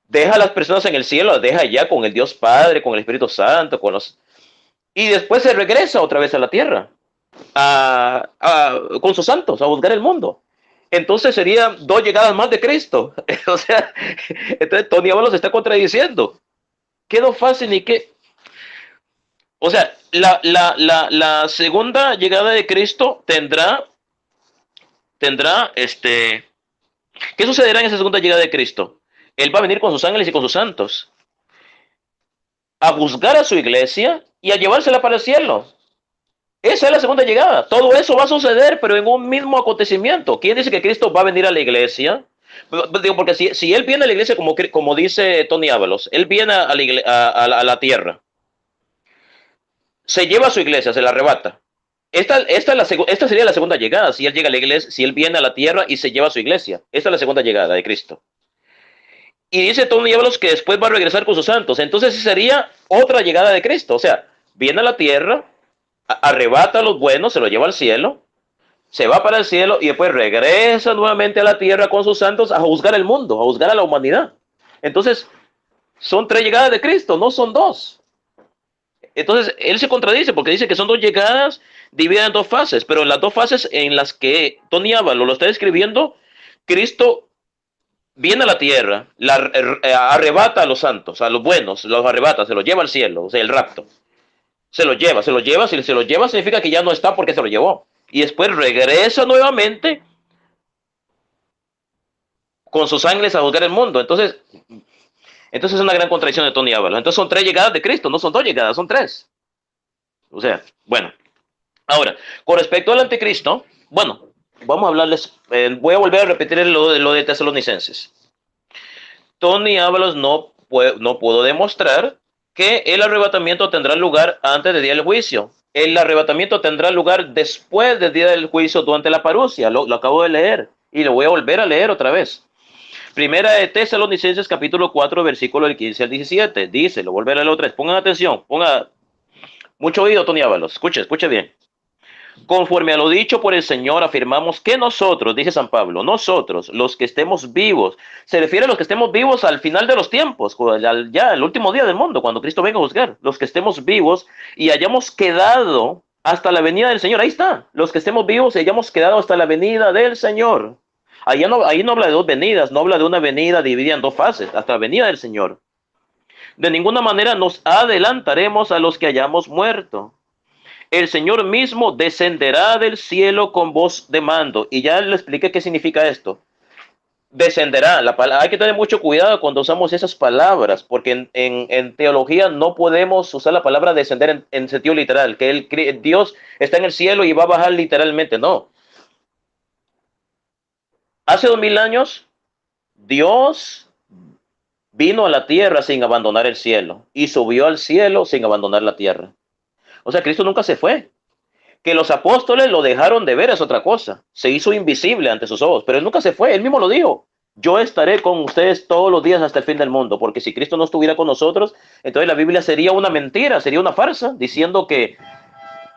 deja a las personas en el cielo, las deja allá con el Dios Padre, con el Espíritu Santo, y después se regresa otra vez a la tierra, con sus santos, a juzgar el mundo. Entonces serían 2 llegadas más de Cristo. O sea, entonces Tony Ábalos se está contradiciendo. ¿Qué 2 fases ni qué? O sea, la segunda llegada de Cristo tendrá, ¿qué sucederá en esa segunda llegada de Cristo? Él va a venir con sus ángeles y con sus santos a juzgar a su iglesia y a llevársela para el cielo. Esa es la segunda llegada. Todo eso va a suceder, pero en un mismo acontecimiento. ¿Quién dice que Cristo va a venir a la iglesia? Digo, porque si él viene a la iglesia, como dice Tony Ábalos, él viene a la tierra, se lleva a su iglesia, se la arrebata. Esta sería la segunda llegada, si él llega a la iglesia, si él viene a la tierra y se lleva a su iglesia. Esta es la segunda llegada de Cristo. Y dice Tony Ábalos que después va a regresar con sus santos. Entonces sería otra llegada de Cristo. O sea, viene a la tierra, arrebata a los buenos, se los lleva al cielo, se va para el cielo y después regresa nuevamente a la tierra con sus santos a juzgar el mundo, a juzgar a la humanidad. Entonces, son 3 llegadas de Cristo, no son 2. Entonces, él se contradice porque dice que son 2 llegadas divididas en 2 fases, pero en las 2 fases en las que Tony Ábalos lo está describiendo, Cristo viene a la tierra, arrebata a los santos, a los buenos, los arrebata, se los lleva al cielo, o sea, el rapto. Se lo lleva, si se lo lleva significa que ya no está porque se lo llevó. Y después regresa nuevamente con sus ángeles a juzgar el mundo. Entonces Entonces es una gran contradicción de Tony Ábalos. Entonces son 3 llegadas de Cristo, no son 2 llegadas, son 3. O sea, bueno. Ahora, con respecto al anticristo, bueno, vamos a hablarles, voy a volver a repetir lo de Tesalonicenses. Tony Ábalos no pudo demostrar que el arrebatamiento tendrá lugar antes del día del juicio. El arrebatamiento tendrá lugar después del día del juicio durante la parusia. Lo acabo de leer y lo voy a volver a leer otra vez. Primera de Tesalonicenses capítulo 4, versículo del 15 al 17. Dice, lo volveré a leer otra vez. Pongan atención, ponga mucho oído, Tony Ábalos. Escuche bien. Conforme a lo dicho por el Señor, afirmamos que nosotros, dice San Pablo, nosotros, los que estemos vivos, se refiere a los que estemos vivos al final de los tiempos, ya el último día del mundo, cuando Cristo venga a juzgar, los que estemos vivos y hayamos quedado hasta la venida del Señor. Ahí está, los que estemos vivos y hayamos quedado hasta la venida del Señor. Ahí no habla de 2 venidas, no habla de una venida dividida en 2 fases, hasta la venida del Señor. De ninguna manera nos adelantaremos a los que hayamos muerto. El Señor mismo descenderá del cielo con voz de mando. Y ya le expliqué qué significa esto. Descenderá. Hay que tener mucho cuidado cuando usamos esas palabras, porque en teología no podemos usar la palabra descender en sentido literal, que Dios está en el cielo y va a bajar literalmente. No. Hace 2000 años, Dios vino a la tierra sin abandonar el cielo y subió al cielo sin abandonar la tierra. O sea, Cristo nunca se fue. Que los apóstoles lo dejaron de ver es otra cosa. Se hizo invisible ante sus ojos, pero él nunca se fue. Él mismo lo dijo. Yo estaré con ustedes todos los días hasta el fin del mundo, porque si Cristo no estuviera con nosotros, entonces la Biblia sería una mentira, sería una farsa, diciendo que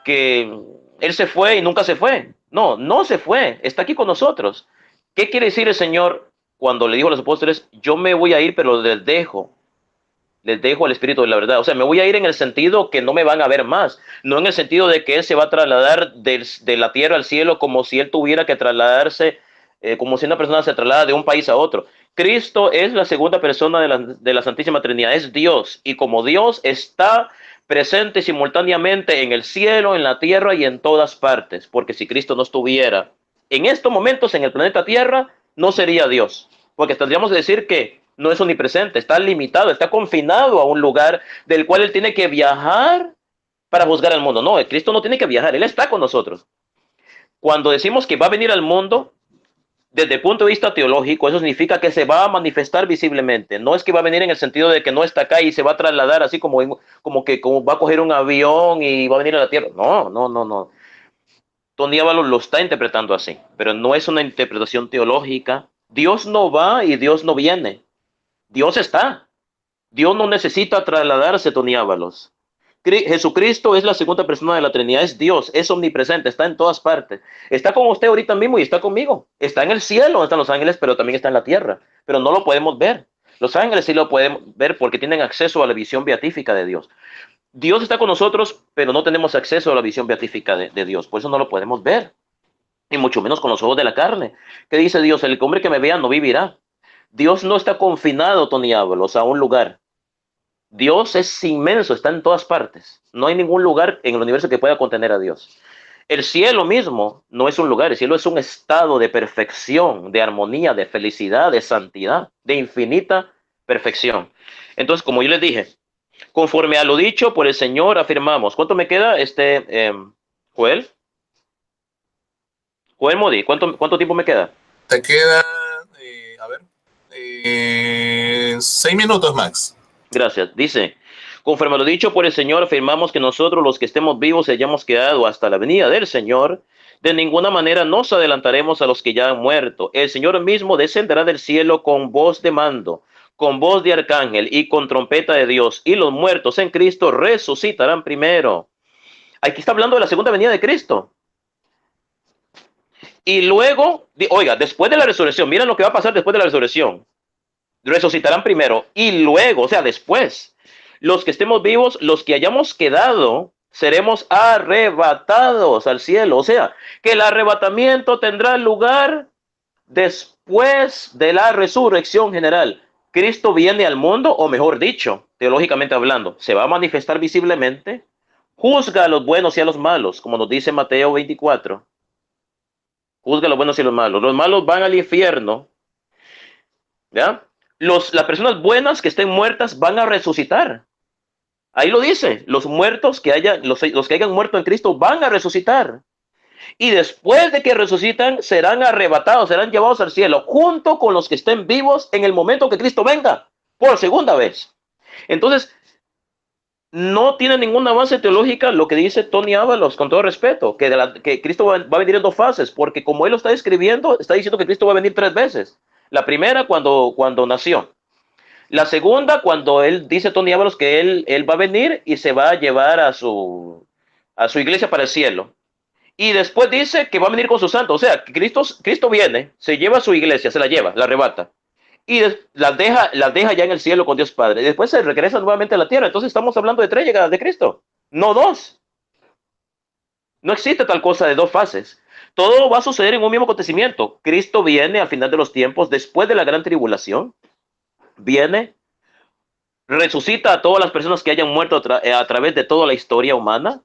él se fue y nunca se fue. No, no se fue. Está aquí con nosotros. ¿Qué quiere decir el Señor cuando le dijo a los apóstoles, yo me voy a ir, pero les dejo al Espíritu de la verdad? O sea, me voy a ir en el sentido que no me van a ver más, no en el sentido de que Él se va a trasladar de la tierra al cielo como si Él tuviera que trasladarse, como si una persona se traslada de un país a otro. Cristo es la segunda persona de la Santísima Trinidad, es Dios, y como Dios está presente simultáneamente en el cielo, en la tierra y en todas partes, porque si Cristo no estuviera en estos momentos en el planeta Tierra, no sería Dios, porque tendríamos que decir que no es omnipresente, está limitado, está confinado a un lugar del cual Él tiene que viajar para juzgar al mundo. No, Cristo no tiene que viajar, Él está con nosotros. Cuando decimos que va a venir al mundo, desde el punto de vista teológico, eso significa que se va a manifestar visiblemente. No es que va a venir en el sentido de que no está acá y se va a trasladar así como va a coger un avión y va a venir a la tierra. No. Tony Ábalos lo está interpretando así, pero no es una interpretación teológica. Dios no va y Dios no viene. Dios está. Dios no necesita trasladarse, Tony Ábalos. Jesucristo es la segunda persona de la Trinidad, es Dios, es omnipresente, está en todas partes. Está con usted ahorita mismo y está conmigo. Está en el cielo, donde están los ángeles, pero también está en la tierra. Pero no lo podemos ver. Los ángeles sí lo podemos ver porque tienen acceso a la visión beatífica de Dios. Dios está con nosotros, pero no tenemos acceso a la visión beatífica de Dios. Por eso no lo podemos ver. Y mucho menos con los ojos de la carne. ¿Qué dice Dios? El hombre que me vea no vivirá. Dios no está confinado, Tony Ábalos, a un lugar. Dios es inmenso, está en todas partes. No hay ningún lugar en el universo que pueda contener a Dios. El cielo mismo no es un lugar, el cielo es un estado de perfección, de armonía, de felicidad, de santidad, de infinita perfección. Entonces, como yo les dije, conforme a lo dicho por el Señor, afirmamos. ¿Cuánto me queda, Joel? Joel Modi, ¿cuánto tiempo me queda? Te queda, 6 minutos, Max. Gracias. Dice, conforme a lo dicho por el Señor, afirmamos que nosotros los que estemos vivos hayamos quedado hasta la venida del Señor. De ninguna manera nos adelantaremos a los que ya han muerto. El Señor mismo descenderá del cielo con voz de mando, con voz de arcángel y con trompeta de Dios, y los muertos en Cristo resucitarán primero. Aquí está hablando de la segunda venida de Cristo. Y luego, oiga, después de la resurrección, miren lo que va a pasar después de la resurrección. Resucitarán primero y luego, o sea, después, los que estemos vivos, los que hayamos quedado, seremos arrebatados al cielo. O sea, que el arrebatamiento tendrá lugar después de la resurrección general. Cristo viene al mundo, o mejor dicho, teológicamente hablando, se va a manifestar visiblemente, juzga a los buenos y a los malos, como nos dice Mateo 24. Juzga a los buenos y a los malos. Los malos van al infierno, ¿ya? las personas buenas que estén muertas van a resucitar. Ahí lo dice, los muertos los que hayan muerto en Cristo van a resucitar. Y después de que resucitan, serán arrebatados, serán llevados al cielo, junto con los que estén vivos en el momento que Cristo venga, por segunda vez. Entonces, no tiene ninguna base teológica lo que dice Tony Ábalos, con todo respeto, que Cristo va a venir en 2 fases, porque como él lo está escribiendo, está diciendo que Cristo va a venir 3 veces. La primera, cuando nació. La segunda, cuando él dice, Tony Ábalos, que él va a venir y se va a llevar a su iglesia para el cielo. Y después dice que va a venir con sus santos. O sea, Cristo viene, se lleva a su iglesia, se la lleva, la arrebata. Y las deja ya en el cielo con Dios Padre. Y después se regresa nuevamente a la tierra. Entonces estamos hablando de 3 llegadas de Cristo, no 2. No existe tal cosa de 2 fases. Todo va a suceder en un mismo acontecimiento. Cristo viene al final de los tiempos, después de la gran tribulación. Viene, resucita a todas las personas que hayan muerto a través de toda la historia humana.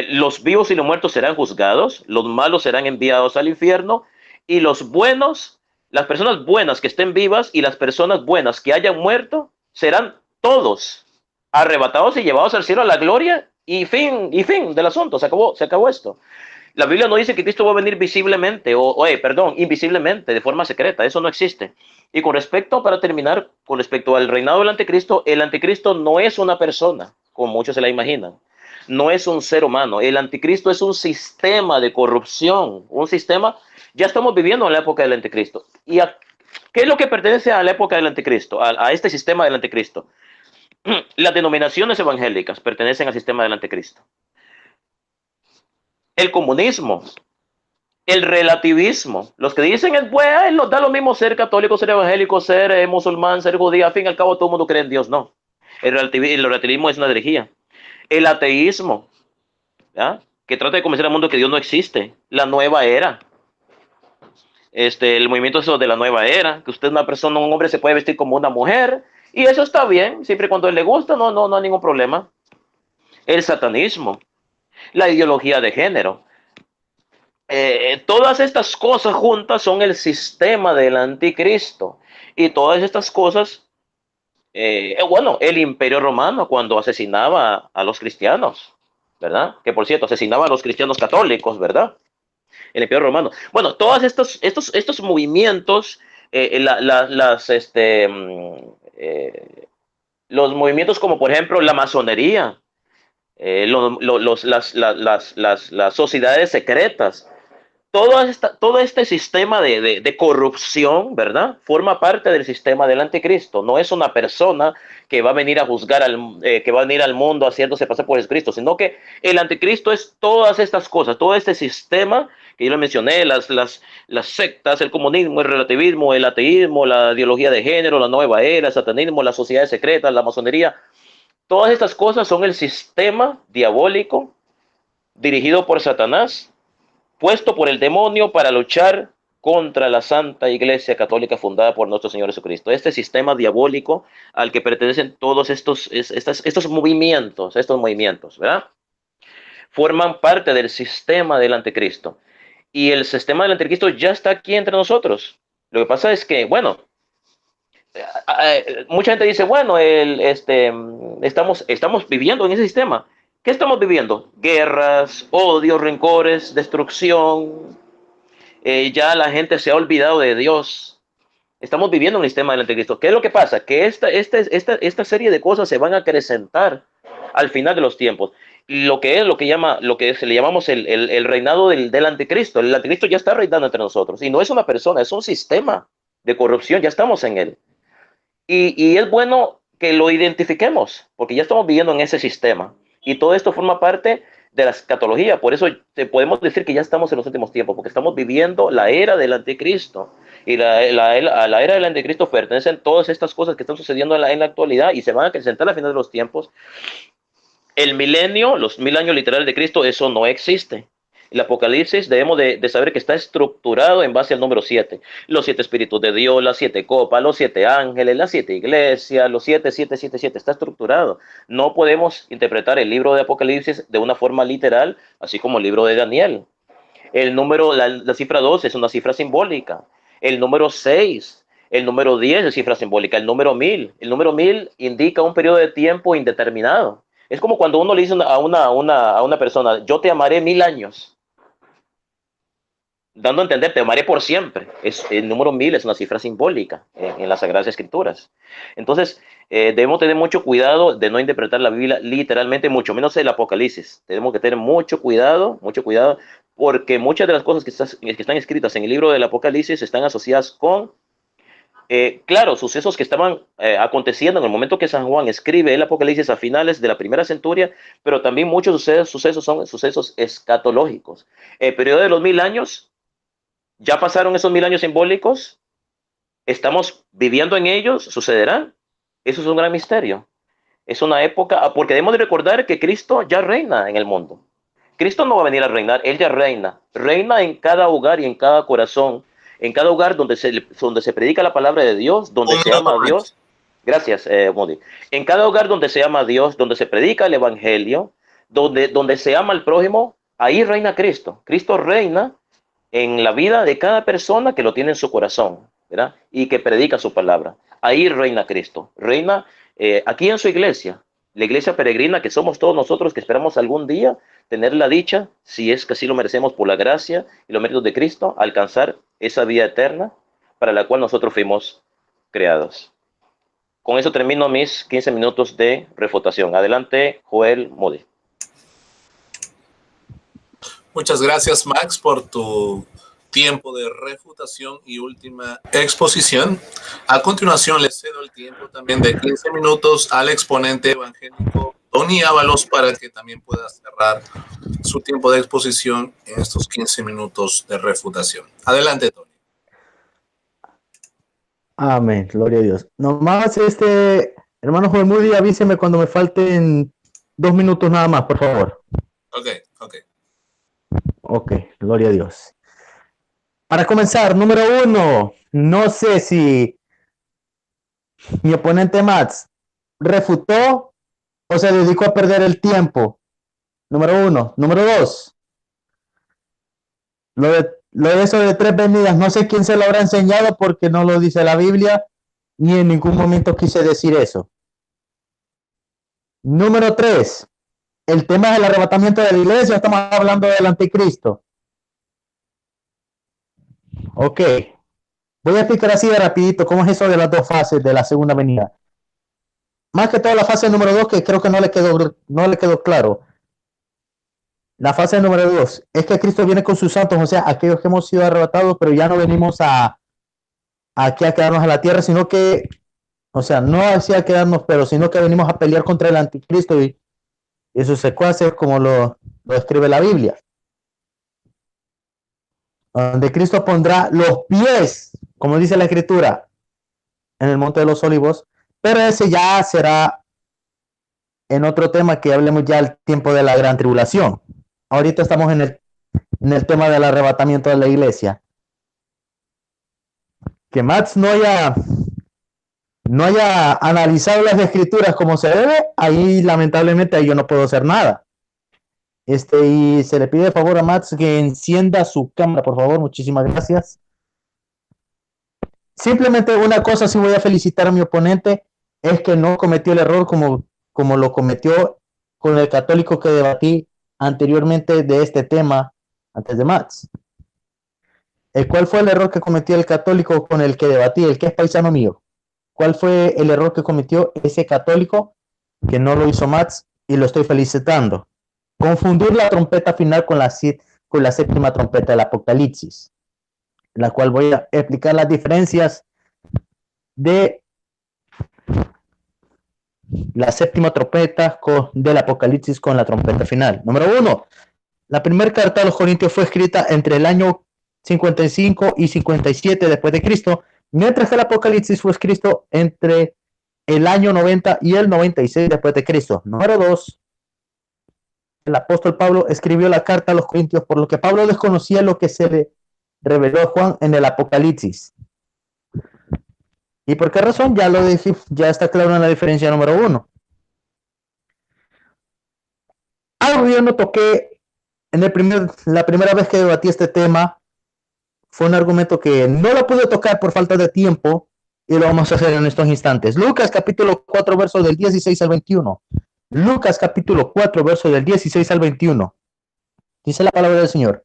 Los vivos y los muertos serán juzgados, los malos serán enviados al infierno y los buenos, las personas buenas que estén vivas y las personas buenas que hayan muerto serán todos arrebatados y llevados al cielo a la gloria y fin del asunto. Se acabó esto. La Biblia no dice que Cristo va a venir visiblemente, invisiblemente, de forma secreta. Eso no existe. Y para terminar, con respecto al reinado del anticristo, el anticristo no es una persona, como muchos se la imaginan. No es un ser humano. El anticristo es un sistema de corrupción. Un sistema, ya estamos viviendo en la época del anticristo. ¿Qué es lo que pertenece a la época del anticristo? A este sistema del anticristo. Las denominaciones evangélicas pertenecen al sistema del anticristo. El comunismo, el relativismo, los que dicen, bueno, nos da lo mismo ser católico, ser evangélico, ser musulmán, ser judío, al fin y al cabo todo el mundo cree en Dios. No, el relativismo es una herejía. El ateísmo, ¿ya?, que trata de convencer al mundo que Dios no existe. La nueva era, el movimiento eso de la nueva era, que usted es una persona, un hombre se puede vestir como una mujer, y eso está bien, siempre y cuando a él le gusta, no hay ningún problema. El satanismo, la ideología de género, todas estas cosas juntas son el sistema del anticristo. Y todas estas cosas, el imperio romano cuando asesinaba a los cristianos, ¿verdad? Que por cierto, asesinaba a los cristianos católicos, ¿verdad? El imperio romano. Bueno, todos estos movimientos, los movimientos como por ejemplo la masonería, las sociedades secretas, todo este sistema de corrupción, ¿verdad?, forma parte del sistema del anticristo. No es una persona que va a venir a juzgar, que va a venir al mundo haciéndose pasar por Jesucristo, sino que el anticristo es todas estas cosas, todo este sistema que yo le mencioné, las sectas, el comunismo, el relativismo, el ateísmo, la ideología de género, la nueva era, el satanismo, las sociedades secretas, la masonería. Todas estas cosas son el sistema diabólico dirigido por Satanás, puesto por el demonio para luchar contra la Santa Iglesia Católica fundada por nuestro Señor Jesucristo. Este sistema diabólico al que pertenecen todos estos movimientos, ¿verdad?, forman parte del sistema del anticristo. Y el sistema del anticristo ya está aquí entre nosotros. Lo que pasa es que, bueno, mucha gente dice, bueno, estamos viviendo en ese sistema. ¿Qué estamos viviendo? Guerras, odios, rencores, destrucción. Ya la gente se ha olvidado de Dios. Estamos viviendo un sistema del anticristo. ¿Qué es lo que pasa? Que esta serie de cosas se van a acrecentar al final de los tiempos. Lo que se le llamamos el reinado del anticristo. El anticristo ya está reinando entre nosotros. Y no es una persona, es un sistema de corrupción. Ya estamos en él. Y es bueno que lo identifiquemos, porque ya estamos viviendo en ese sistema. Y todo esto forma parte de la escatología. Por eso podemos decir que ya estamos en los últimos tiempos, porque estamos viviendo la era del anticristo. Y a la era del anticristo pertenecen todas estas cosas que están sucediendo en la actualidad y se van a acrecentar al final de los tiempos. El milenio, los 1000 años literales de Cristo, eso no existe. El Apocalipsis debemos de saber que está estructurado en base al número 7. Los 7 espíritus de Dios, las 7 copas, los 7 ángeles, las 7 iglesias, los 7, 7, 7, 7. Está estructurado. No podemos interpretar el libro de Apocalipsis de una forma literal, así como el libro de Daniel. El número, la cifra 2 es una cifra simbólica. El número 6 El número 10 es cifra simbólica. El número 1000. El número 1000 indica un periodo de tiempo indeterminado. Es como cuando uno le dice a una persona, yo te amaré 1000 años. Dando a entender, te amaré por siempre. El número 1000 es una cifra simbólica en las Sagradas Escrituras. Entonces, debemos tener mucho cuidado de no interpretar la Biblia literalmente, mucho menos el Apocalipsis. Tenemos que tener mucho cuidado, porque muchas de las cosas que están escritas en el libro del Apocalipsis están asociadas con, claro, sucesos que estaban aconteciendo en el momento que San Juan escribe el Apocalipsis a finales de la primera centuria, pero también muchos sucesos son sucesos escatológicos. El periodo de los 1000 años, ya pasaron esos 1000 años simbólicos, estamos viviendo en ellos, sucederán. Eso es un gran misterio. Es una época, porque debemos de recordar que Cristo ya reina en el mundo. Cristo no va a venir a reinar, Él ya reina. Reina en cada hogar y en cada corazón, en cada hogar donde se predica la palabra de Dios, donde se ama a Dios. Gracias, Modi. En cada hogar donde se ama a Dios, donde se predica el evangelio, donde se ama al prójimo, ahí reina Cristo. Cristo reina en la vida de cada persona que lo tiene en su corazón, ¿verdad? Y que predica su palabra. Ahí reina Cristo. Reina aquí en su iglesia, la iglesia peregrina que somos todos nosotros, que esperamos algún día tener la dicha, si es que así lo merecemos por la gracia y los méritos de Cristo, alcanzar esa vida eterna para la cual nosotros fuimos creados. Con eso termino mis 15 minutos de refutación. Adelante, Joel Modi. Muchas gracias, Max, por tu tiempo de refutación y última exposición. A continuación, le cedo el tiempo también de 15 minutos al exponente evangélico Tony Ábalos para que también pueda cerrar su tiempo de exposición en estos 15 minutos de refutación. Adelante, Tony. Amén, gloria a Dios. Nomás, hermano Joel Moody, avíseme cuando me falten 2 minutos nada más, por favor. Ok, gloria a Dios. Para comenzar, número 1, no sé si mi oponente Mats refutó o se dedicó a perder el tiempo. Número 1. Número 2, lo de eso de 3 venidas, no sé quién se lo habrá enseñado porque no lo dice la Biblia, ni en ningún momento quise decir eso. Número 3, el tema del arrebatamiento de la iglesia, estamos hablando del anticristo. Ok, voy a explicar así de rapidito cómo es eso de las 2 fases de la segunda venida. Más que todo la fase número 2, que creo que no le quedó claro. La fase número 2 es que Cristo viene con sus santos, o sea, aquellos que hemos sido arrebatados, pero ya no venimos aquí a quedarnos a la tierra, sino que, o sea, no así a quedarnos, pero sino que venimos a pelear contra el anticristo y sus secuaces, como lo describe la Biblia. Donde Cristo pondrá los pies, como dice la Escritura, en el Monte de los Olivos, pero ese ya será en otro tema que hablemos ya al tiempo de la gran tribulación. Ahorita estamos en el tema del arrebatamiento de la iglesia. Que Max no haya analizado las escrituras como se debe, ahí lamentablemente ahí yo no puedo hacer nada. Y se le pide de favor a Max que encienda su cámara, por favor. Muchísimas gracias. Simplemente una cosa sí voy a felicitar a mi oponente, es que no cometió el error como lo cometió con el católico que debatí anteriormente de este tema, antes de Max. ¿Cuál fue el error que cometió el católico con el que debatí, el que es paisano mío? ¿Cuál fue el error que cometió ese católico que no lo hizo Max y lo estoy felicitando? Confundir la trompeta final con la séptima trompeta del Apocalipsis, la cual voy a explicar las diferencias de la séptima trompeta del Apocalipsis con la trompeta final. Número 1, la primera carta a los Corintios fue escrita entre el año 55 y 57 después de Cristo, mientras que el Apocalipsis fue escrito entre el año 90 y el 96 después de Cristo. Número 2, el apóstol Pablo escribió la carta a los Corintios, por lo que Pablo desconocía lo que se le reveló a Juan en el Apocalipsis. ¿Y por qué razón? Ya lo dije, ya está claro en la diferencia número 1. Algo yo no toqué en la primera vez que debatí este tema, fue un argumento que no lo pude tocar por falta de tiempo, y lo vamos a hacer en estos instantes. Lucas capítulo 4, versos del 16 al 21. Lucas capítulo 4, versos del 16 al 21. Dice la palabra del Señor.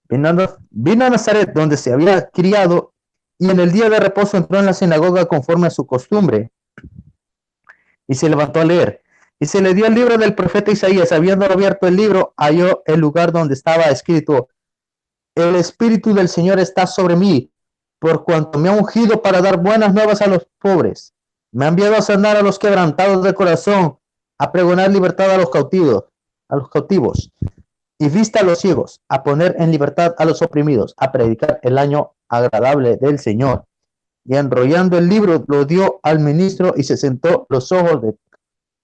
Vino a Nazaret, donde se había criado, y en el día de reposo entró en la sinagoga conforme a su costumbre, y se levantó a leer. Y se le dio el libro del profeta Isaías. Habiendo abierto el libro, halló el lugar donde estaba escrito: el Espíritu del Señor está sobre mí, por cuanto me ha ungido para dar buenas nuevas a los pobres. Me ha enviado a sanar a los quebrantados de corazón, a pregonar libertad a los cautivos, y vista a los ciegos, a poner en libertad a los oprimidos, a predicar el año agradable del Señor. Y enrollando el libro, lo dio al ministro y se sentó. Los ojos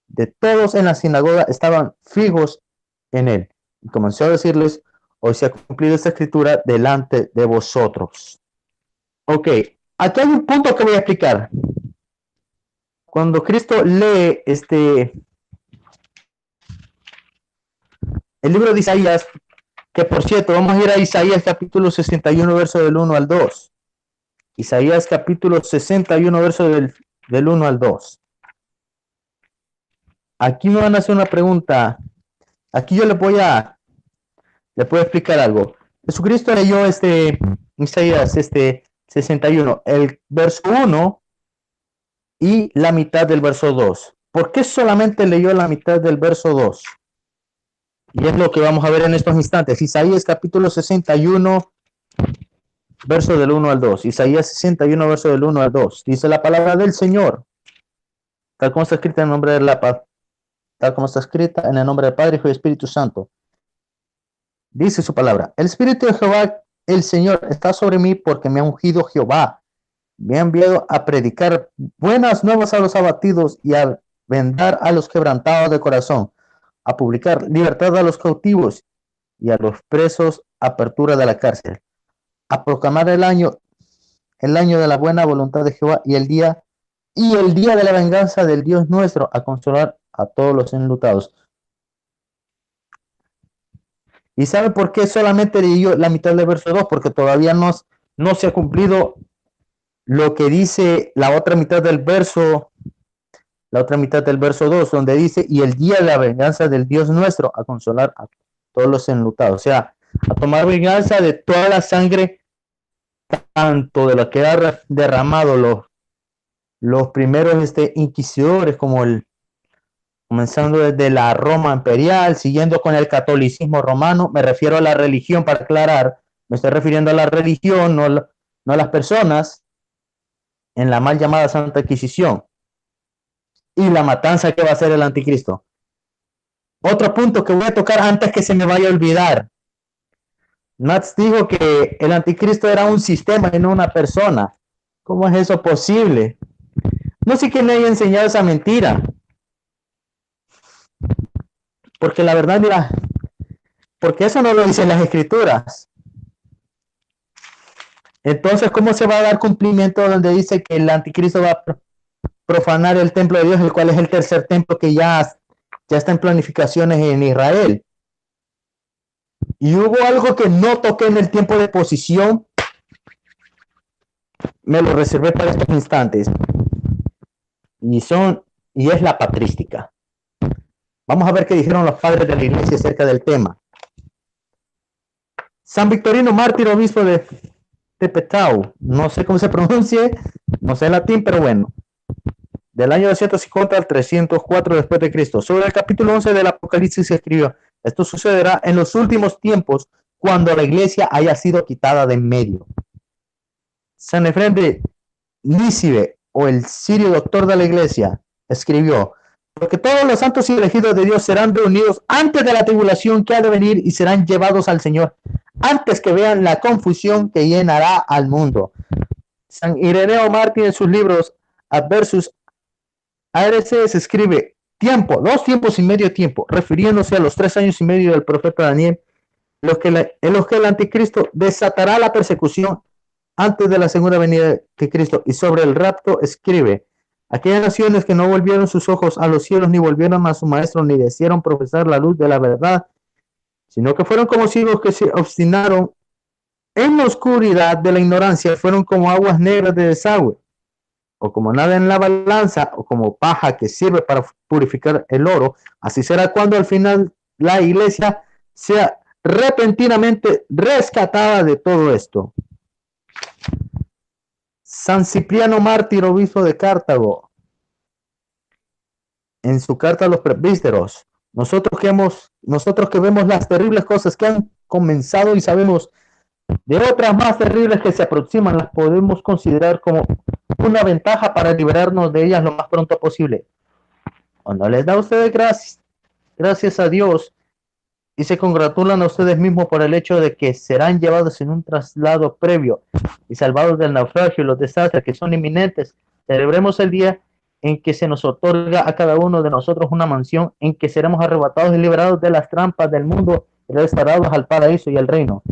de todos en la sinagoga estaban fijos en él. Y comenzó a decirles: hoy se ha cumplido esta escritura delante de vosotros. Ok, aquí hay un punto que voy a explicar. Cuando Cristo lee el libro de Isaías, que por cierto, vamos a ir a Isaías capítulo 61, verso del 1 al 2. Isaías capítulo 61, verso del 1 al 2. Aquí me van a hacer una pregunta. Aquí yo le puedo explicar algo. Jesucristo leyó Isaías 61, el verso 1 y la mitad del verso 2. ¿Por qué solamente leyó la mitad del verso 2? Y es lo que vamos a ver en estos instantes. Isaías capítulo 61, verso del 1 al 2. Isaías 61, verso del 1 al 2. Dice la palabra del Señor, tal como está escrita en el nombre de la paz. Tal como está escrita en el nombre del Padre, Hijo y Espíritu Santo. Dice su palabra: el Espíritu de Jehová, el Señor, está sobre mí, porque me ha ungido Jehová. Me ha enviado a predicar buenas nuevas a los abatidos y a vendar a los quebrantados de corazón, a publicar libertad a los cautivos y a los presos apertura de la cárcel, a proclamar el año de la buena voluntad de Jehová y el día de la venganza del Dios nuestro, a consolar a todos los enlutados. ¿Y sabe por qué solamente leyó la mitad del verso 2? Porque todavía no se ha cumplido lo que dice la otra mitad del verso 2, donde dice: y el día de la venganza del Dios nuestro, a consolar a todos los enlutados. O sea, a tomar venganza de toda la sangre, tanto de lo que ha derramado los primeros inquisidores, comenzando desde la Roma imperial, siguiendo con el catolicismo romano. Me refiero a la religión, para aclarar, me estoy refiriendo a la religión, no a las personas, en la mal llamada Santa Inquisición, y la matanza que va a hacer el anticristo. Otro punto que voy a tocar antes que se me vaya a olvidar. Nats dijo que el anticristo era un sistema y no una persona. ¿Cómo es eso posible? No sé quién le haya enseñado esa mentira. Porque la verdad, mira, porque eso no lo dicen las escrituras. Entonces, ¿cómo se va a dar cumplimiento donde dice que el anticristo va a profanar el templo de Dios, el cual es el tercer templo que ya está en planificaciones en Israel? Y hubo algo que no toqué en el tiempo de exposición, me lo reservé para estos instantes, y es la patrística. Vamos a ver qué dijeron los padres de la iglesia acerca del tema. San Victorino Mártir, obispo de Tepetau, no sé cómo se pronuncie, no sé latín, pero bueno, del año 250 al 304 después de Cristo, sobre el capítulo 11 del Apocalipsis se escribió: esto sucederá en los últimos tiempos, cuando la iglesia haya sido quitada de en medio. San Efrén de Nícibe, o el sirio doctor de la iglesia, escribió: porque todos los santos y elegidos de Dios serán reunidos antes de la tribulación que ha de venir y serán llevados al Señor, antes que vean la confusión que llenará al mundo. San Ireneo Mártir, en sus libros Adversus ARCs, escribe: tiempo, 2 tiempos y medio tiempo, refiriéndose a los 3 años y medio del profeta Daniel, en los que el anticristo desatará la persecución antes de la segunda venida de Cristo. Y sobre el rapto escribe: aquellas naciones que no volvieron sus ojos a los cielos, ni volvieron a su maestro, ni desearon profesar la luz de la verdad, sino que fueron como ciegos que se obstinaron en la oscuridad de la ignorancia, fueron como aguas negras de desagüe, o como nada en la balanza, o como paja que sirve para purificar el oro, así será cuando al final la iglesia sea repentinamente rescatada de todo esto. San Cipriano Mártir, obispo de Cartago, en su carta a los presbíteros, nosotros que vemos las terribles cosas que han comenzado y sabemos de otras más terribles que se aproximan, las podemos considerar como una ventaja para liberarnos de ellas lo más pronto posible. ¿O no les da a ustedes gracias a Dios y se congratulan a ustedes mismos por el hecho de que serán llevados en un traslado previo y salvados del naufragio y los desastres que son inminentes? Celebremos el día en que se nos otorga a cada uno de nosotros una mansión, en que seremos arrebatados y liberados de las trampas del mundo y restaurados al paraíso y al reino.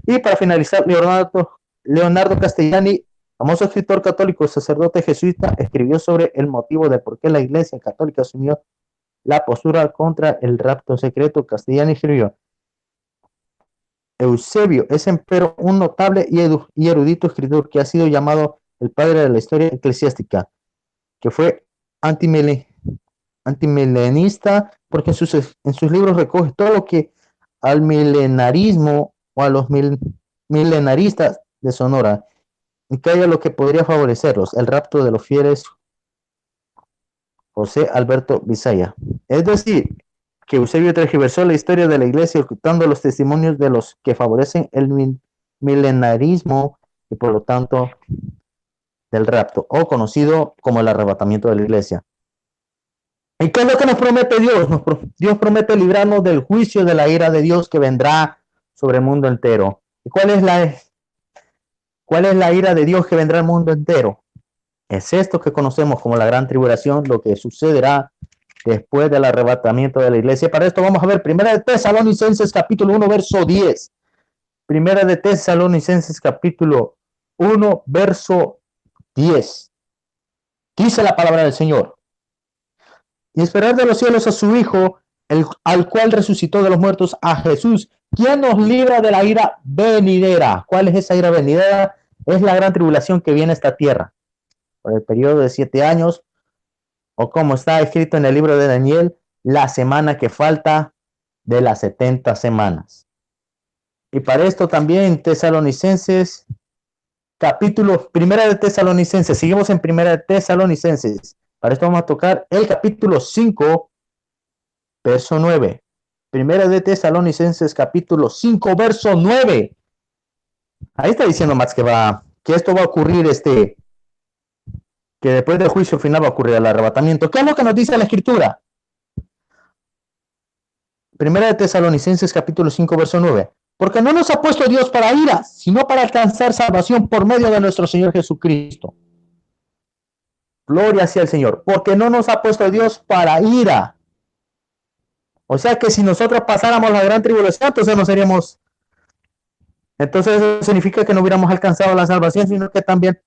Y para finalizar, Leonardo Castellani, famoso escritor católico, sacerdote jesuita, escribió sobre el motivo de por qué la Iglesia Católica asumió la postura contra el rapto secreto. Castellani escribió: Eusebio es empero un notable y erudito escritor que ha sido llamado el padre de la historia eclesiástica, que fue antimilenista, porque en sus libros recoge todo lo que al milenarismo o a los milenaristas de Sonora, y que haya lo que podría favorecerlos, el rapto de los fieles. José Alberto Bisaya. Es decir, que Eusebio tergiversó la historia de la iglesia ocultando los testimonios de los que favorecen el milenarismo y por lo tanto del rapto, o conocido como el arrebatamiento de la iglesia. ¿Y qué es lo que nos promete Dios? Dios promete librarnos del juicio de la ira de Dios que vendrá sobre el mundo entero. ¿Y cuál es la ira de Dios que vendrá al mundo entero? Es esto que conocemos como la gran tribulación, lo que sucederá después del arrebatamiento de la iglesia. Para esto vamos a ver 1 de Tesalonicenses capítulo 1 verso 10. 1 de Tesalonicenses capítulo 1 verso 10. Dice la palabra del Señor: y esperar de los cielos a su Hijo, al cual resucitó de los muertos, a Jesús, quien nos libra de la ira venidera. ¿Cuál es esa ira venidera? Es la gran tribulación que viene a esta tierra por el periodo de 7 años, o como está escrito en el libro de Daniel, la semana que falta de las 70 semanas. Y para esto también Tesalonicenses, capítulo 1 de Tesalonicenses, seguimos en 1 de Tesalonicenses. Para esto vamos a tocar el capítulo 5, verso 9. 1 de Tesalonicenses, capítulo 5, verso 9. Ahí está diciendo Max que esto va a ocurrir, que después del juicio final va a ocurrir el arrebatamiento. ¿Qué es lo que nos dice la Escritura? 1 de Tesalonicenses capítulo 5 verso 9. Porque no nos ha puesto Dios para ira, sino para alcanzar salvación por medio de nuestro Señor Jesucristo. Gloria sea al Señor. Porque no nos ha puesto Dios para ira. O sea que si nosotros pasáramos la gran tribulación, entonces no seríamos... Entonces eso significa que no hubiéramos alcanzado la salvación, sino que también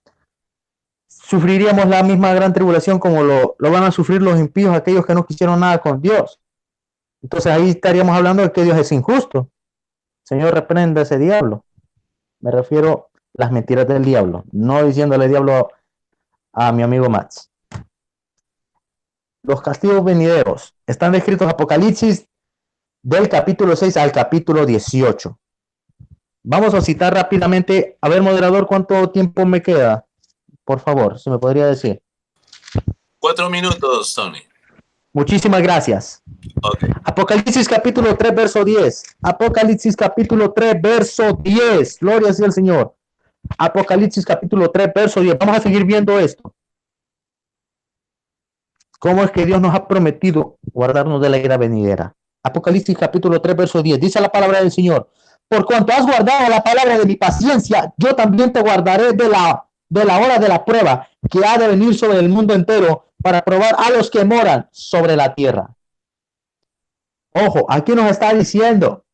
sufriríamos la misma gran tribulación como lo van a sufrir los impíos, aquellos que no quisieron nada con Dios. Entonces ahí estaríamos hablando de que Dios es injusto. Señor, reprenda a ese diablo. Me refiero a las mentiras del diablo, no diciéndole diablo a mi amigo Max. Los castigos venideros están descritos en Apocalipsis del capítulo 6 al capítulo 18. Vamos a citar rápidamente. A ver, moderador, ¿cuánto tiempo me queda? Por favor, si me podría decir. 4 minutos, Tony. Muchísimas gracias. Okay. Apocalipsis capítulo 3, verso 10. Apocalipsis capítulo 3, verso 10. Gloria sea al Señor. Apocalipsis capítulo 3, verso 10. Vamos a seguir viendo esto. ¿Cómo es que Dios nos ha prometido guardarnos de la ira venidera? Apocalipsis capítulo 3, verso 10. Dice la palabra del Señor: por cuanto has guardado la palabra de mi paciencia, yo también te guardaré de la hora de la prueba que ha de venir sobre el mundo entero para probar a los que moran sobre la tierra. Ojo, aquí nos está diciendo,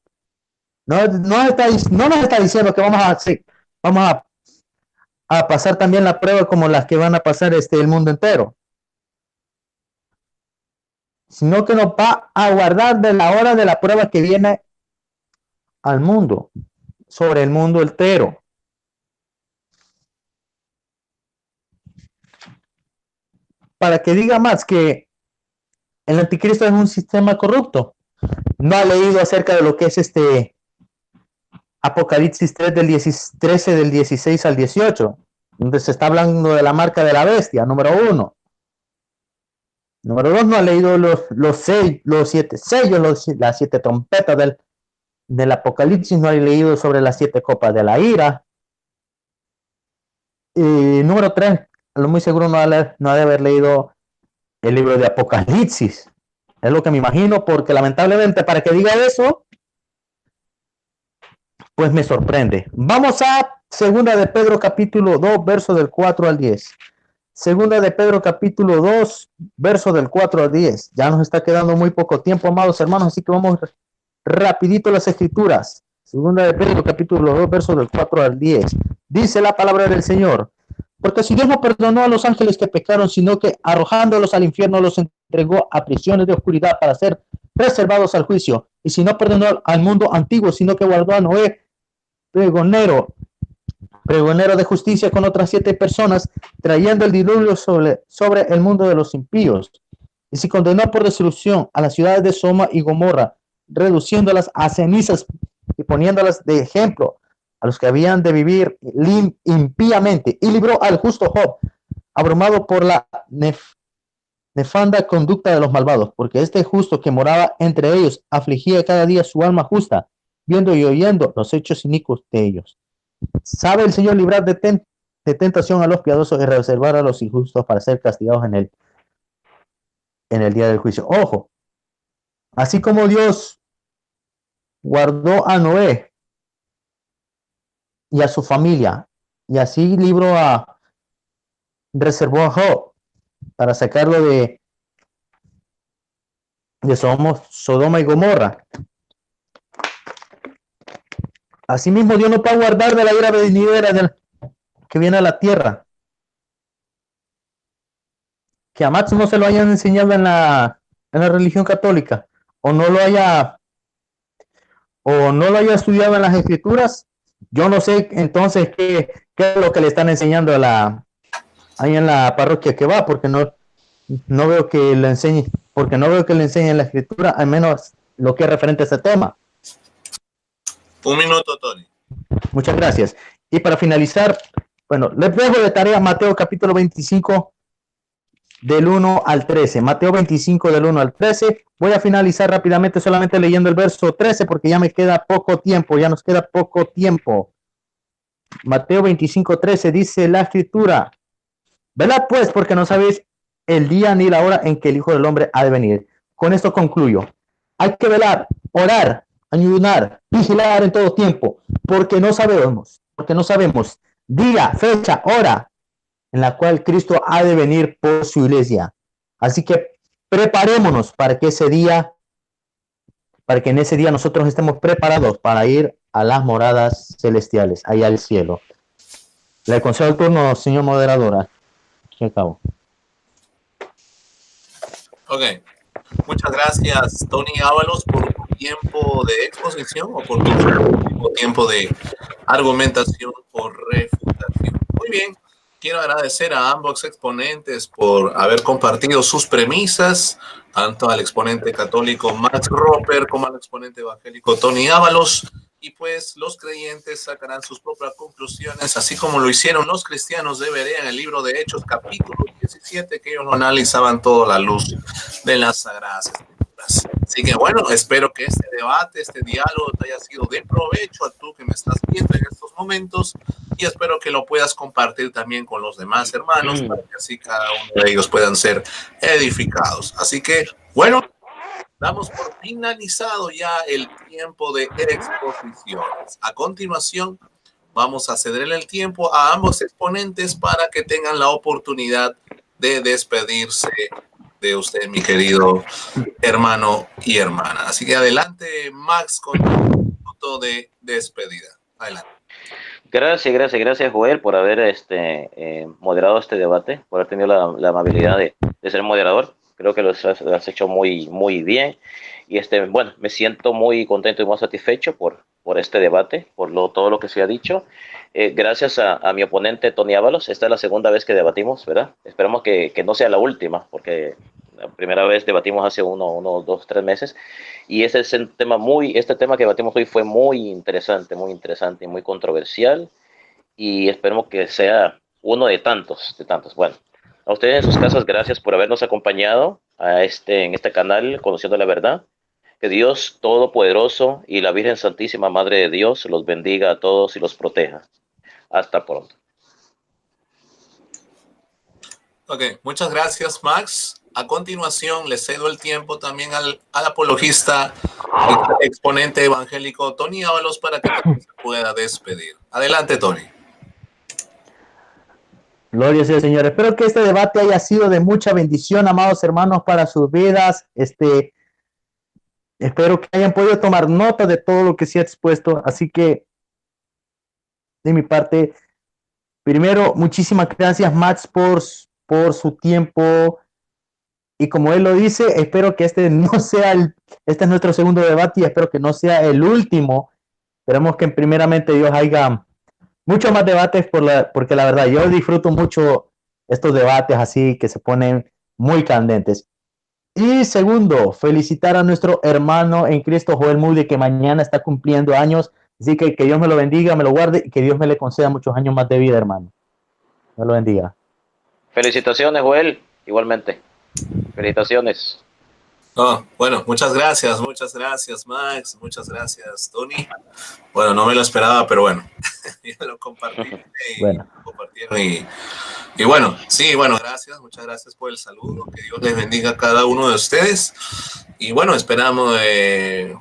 no nos está diciendo que vamos a pasar también la prueba como las que van a pasar el mundo entero, sino que nos va a guardar de la hora de la prueba que viene al mundo, sobre el mundo entero. para que diga más que el anticristo es un sistema corrupto. No ha leído acerca de lo que es Apocalipsis 3 13 del 16 al 18, donde se está hablando de la marca de la bestia, número 1. Número 2, no ha leído los 7 sellos, las 7 trompetas del Apocalipsis, no ha leído sobre las 7 copas de la ira. Y número 3, a lo muy seguro no ha de haber leído el libro de Apocalipsis. Es lo que me imagino, porque lamentablemente para que diga eso, pues me sorprende. Vamos a Segunda de Pedro capítulo 2, verso del 4 al 10. Segunda de Pedro capítulo 2, verso del 4 al 10. Ya nos está quedando muy poco tiempo, amados hermanos, así que vamos rapidito las escrituras. Segunda de Pedro capítulo 2, verso del 4 al 10. Dice la palabra del Señor: porque si Dios no perdonó a los ángeles que pecaron, sino que arrojándolos al infierno los entregó a prisiones de oscuridad para ser reservados al juicio, y si no perdonó al mundo antiguo, sino que guardó a Noé, pregonero de justicia, con otras 7 personas, trayendo el diluvio sobre el mundo de los impíos. Y si condenó por destrucción a las ciudades de Sodoma y Gomorra, reduciéndolas a cenizas y poniéndolas de ejemplo a los que habían de vivir impíamente, y libró al justo Job, abrumado por la nefanda conducta de los malvados, porque este justo que moraba entre ellos afligía cada día su alma justa, viendo y oyendo los hechos inicuos de ellos. ¿Sabe el Señor librar de tentación a los piadosos y reservar a los injustos para ser castigados en el día del juicio? Ojo, así como Dios guardó a Noé y a su familia, y así reservó a Job para sacarlo de Sodoma y Gomorra. Asimismo, Dios no va a guardar de la ira venidera que viene a la tierra. Que a Max no se lo hayan enseñado en la religión católica, o no lo haya estudiado en las escrituras. Yo no sé entonces qué es lo que le están enseñando ahí en la parroquia que va, porque no veo que le enseñe, porque no veo que le enseñen la escritura, al menos lo que es referente a ese tema. Un minuto, Tony. Muchas gracias. Y para finalizar, bueno, les dejo de tarea Mateo capítulo 25 del 1 al 13. Mateo 25 del 1 al 13. Voy a finalizar rápidamente solamente leyendo el verso 13 porque ya me queda poco tiempo, ya nos queda poco tiempo. Mateo 25, 13 dice la escritura: velad pues, porque no sabéis el día ni la hora en que el Hijo del Hombre ha de venir. Con esto concluyo. Hay que velar, orar, ayunar, vigilar en todo tiempo, porque no sabemos día, fecha, hora en la cual Cristo ha de venir por su iglesia. Así que preparémonos para que en ese día nosotros estemos preparados para ir a las moradas celestiales, allá al cielo. Le concedo el turno, señor moderadora. Aquí acabo. Ok. Muchas gracias, Tony Ábalos, por tu tiempo de exposición o por tu tiempo de argumentación o refutación. Muy bien. Quiero agradecer a ambos exponentes por haber compartido sus premisas, tanto al exponente católico Max Roper como al exponente evangélico Tony Ábalos. Y pues los creyentes sacarán sus propias conclusiones, así como lo hicieron los cristianos de Berea en el libro de Hechos, capítulo 17, que ellos lo analizaban todo a la luz de las Sagradas Escrituras. Así que bueno, espero que este debate, este diálogo te haya sido de provecho a tú que me estás viendo en estos momentos, y espero que lo puedas compartir también con los demás hermanos para que así cada uno de ellos puedan ser edificados. Así que bueno, damos por finalizado ya el tiempo de exposiciones. A continuación, vamos a cederle el tiempo a ambos exponentes para que tengan la oportunidad de despedirse de usted, mi querido hermano y hermana. Así que adelante, Max, con un minuto de despedida. Adelante. Gracias, Joel, por haber moderado este debate, por haber tenido la amabilidad de ser moderador. Creo que lo has hecho muy, muy bien. Y bueno, me siento muy contento y muy satisfecho por este debate, todo lo que se ha dicho. Gracias a mi oponente Tony Ábalos, esta es la segunda vez que debatimos, ¿verdad? Esperamos que no sea la última, porque la primera vez debatimos hace uno, 2, 3 meses. Y este tema que debatimos hoy fue muy interesante y muy controversial. Y esperemos que sea uno de tantos, de tantos. Bueno, a ustedes en sus casas, gracias por habernos acompañado en este canal, Conociendo la Verdad. Que Dios Todopoderoso y la Virgen Santísima Madre de Dios los bendiga a todos y los proteja. Hasta pronto. Ok, muchas gracias, Max. A continuación, le cedo el tiempo también al apologista y exponente evangélico Tony Ábalos para que se pueda despedir. Adelante, Tony. Gloria sea al Señor. Espero que este debate haya sido de mucha bendición, amados hermanos, para sus vidas. Espero que hayan podido tomar nota de todo lo que se ha expuesto. Así que, de mi parte, primero, muchísimas gracias, Max, por su tiempo. Y como él lo dice, espero que este no sea este es nuestro segundo debate y espero que no sea el último. Esperemos que primeramente Dios haya mucho más debates porque la verdad yo disfruto mucho estos debates así que se ponen muy candentes. Y segundo, felicitar a nuestro hermano en Cristo, Joel Moody, que mañana está cumpliendo años. Así que Dios me lo bendiga, me lo guarde y que Dios me le conceda muchos años más de vida, hermano. Me lo bendiga. Felicitaciones, Joel, igualmente. Felicitaciones. Oh, bueno, muchas gracias, Max, muchas gracias, Tony. Bueno, no me lo esperaba, pero bueno, ya lo compartí Bueno. y bueno, sí, bueno, gracias, muchas gracias por el saludo, que Dios les bendiga a cada uno de ustedes. Y bueno, esperamos,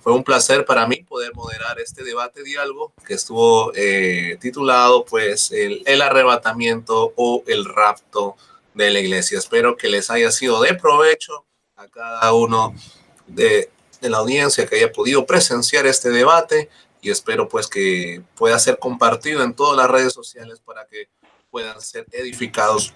fue un placer para mí poder moderar este debate diálogo que estuvo titulado pues el arrebatamiento o el rapto de la iglesia. Espero que les haya sido de provecho a cada uno de la audiencia que haya podido presenciar este debate y espero pues que pueda ser compartido en todas las redes sociales para que puedan ser edificados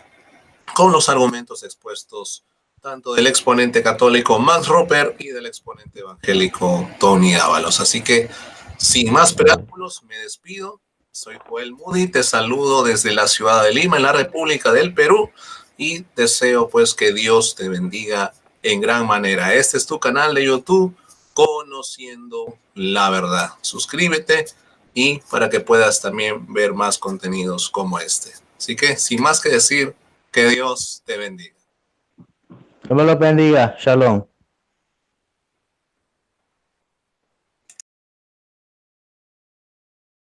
con los argumentos expuestos tanto del exponente católico Max Roper y del exponente evangélico Tony Ábalos. Así que sin más preámbulos me despido. Soy Joel Moody, te saludo desde la ciudad de Lima, en la República del Perú, y deseo pues que Dios te bendiga en gran manera. Este es tu canal de YouTube, Conociendo la Verdad. Suscríbete y para que puedas también ver más contenidos como este. Así que, sin más que decir, que Dios te bendiga. Dios me lo bendiga. Shalom.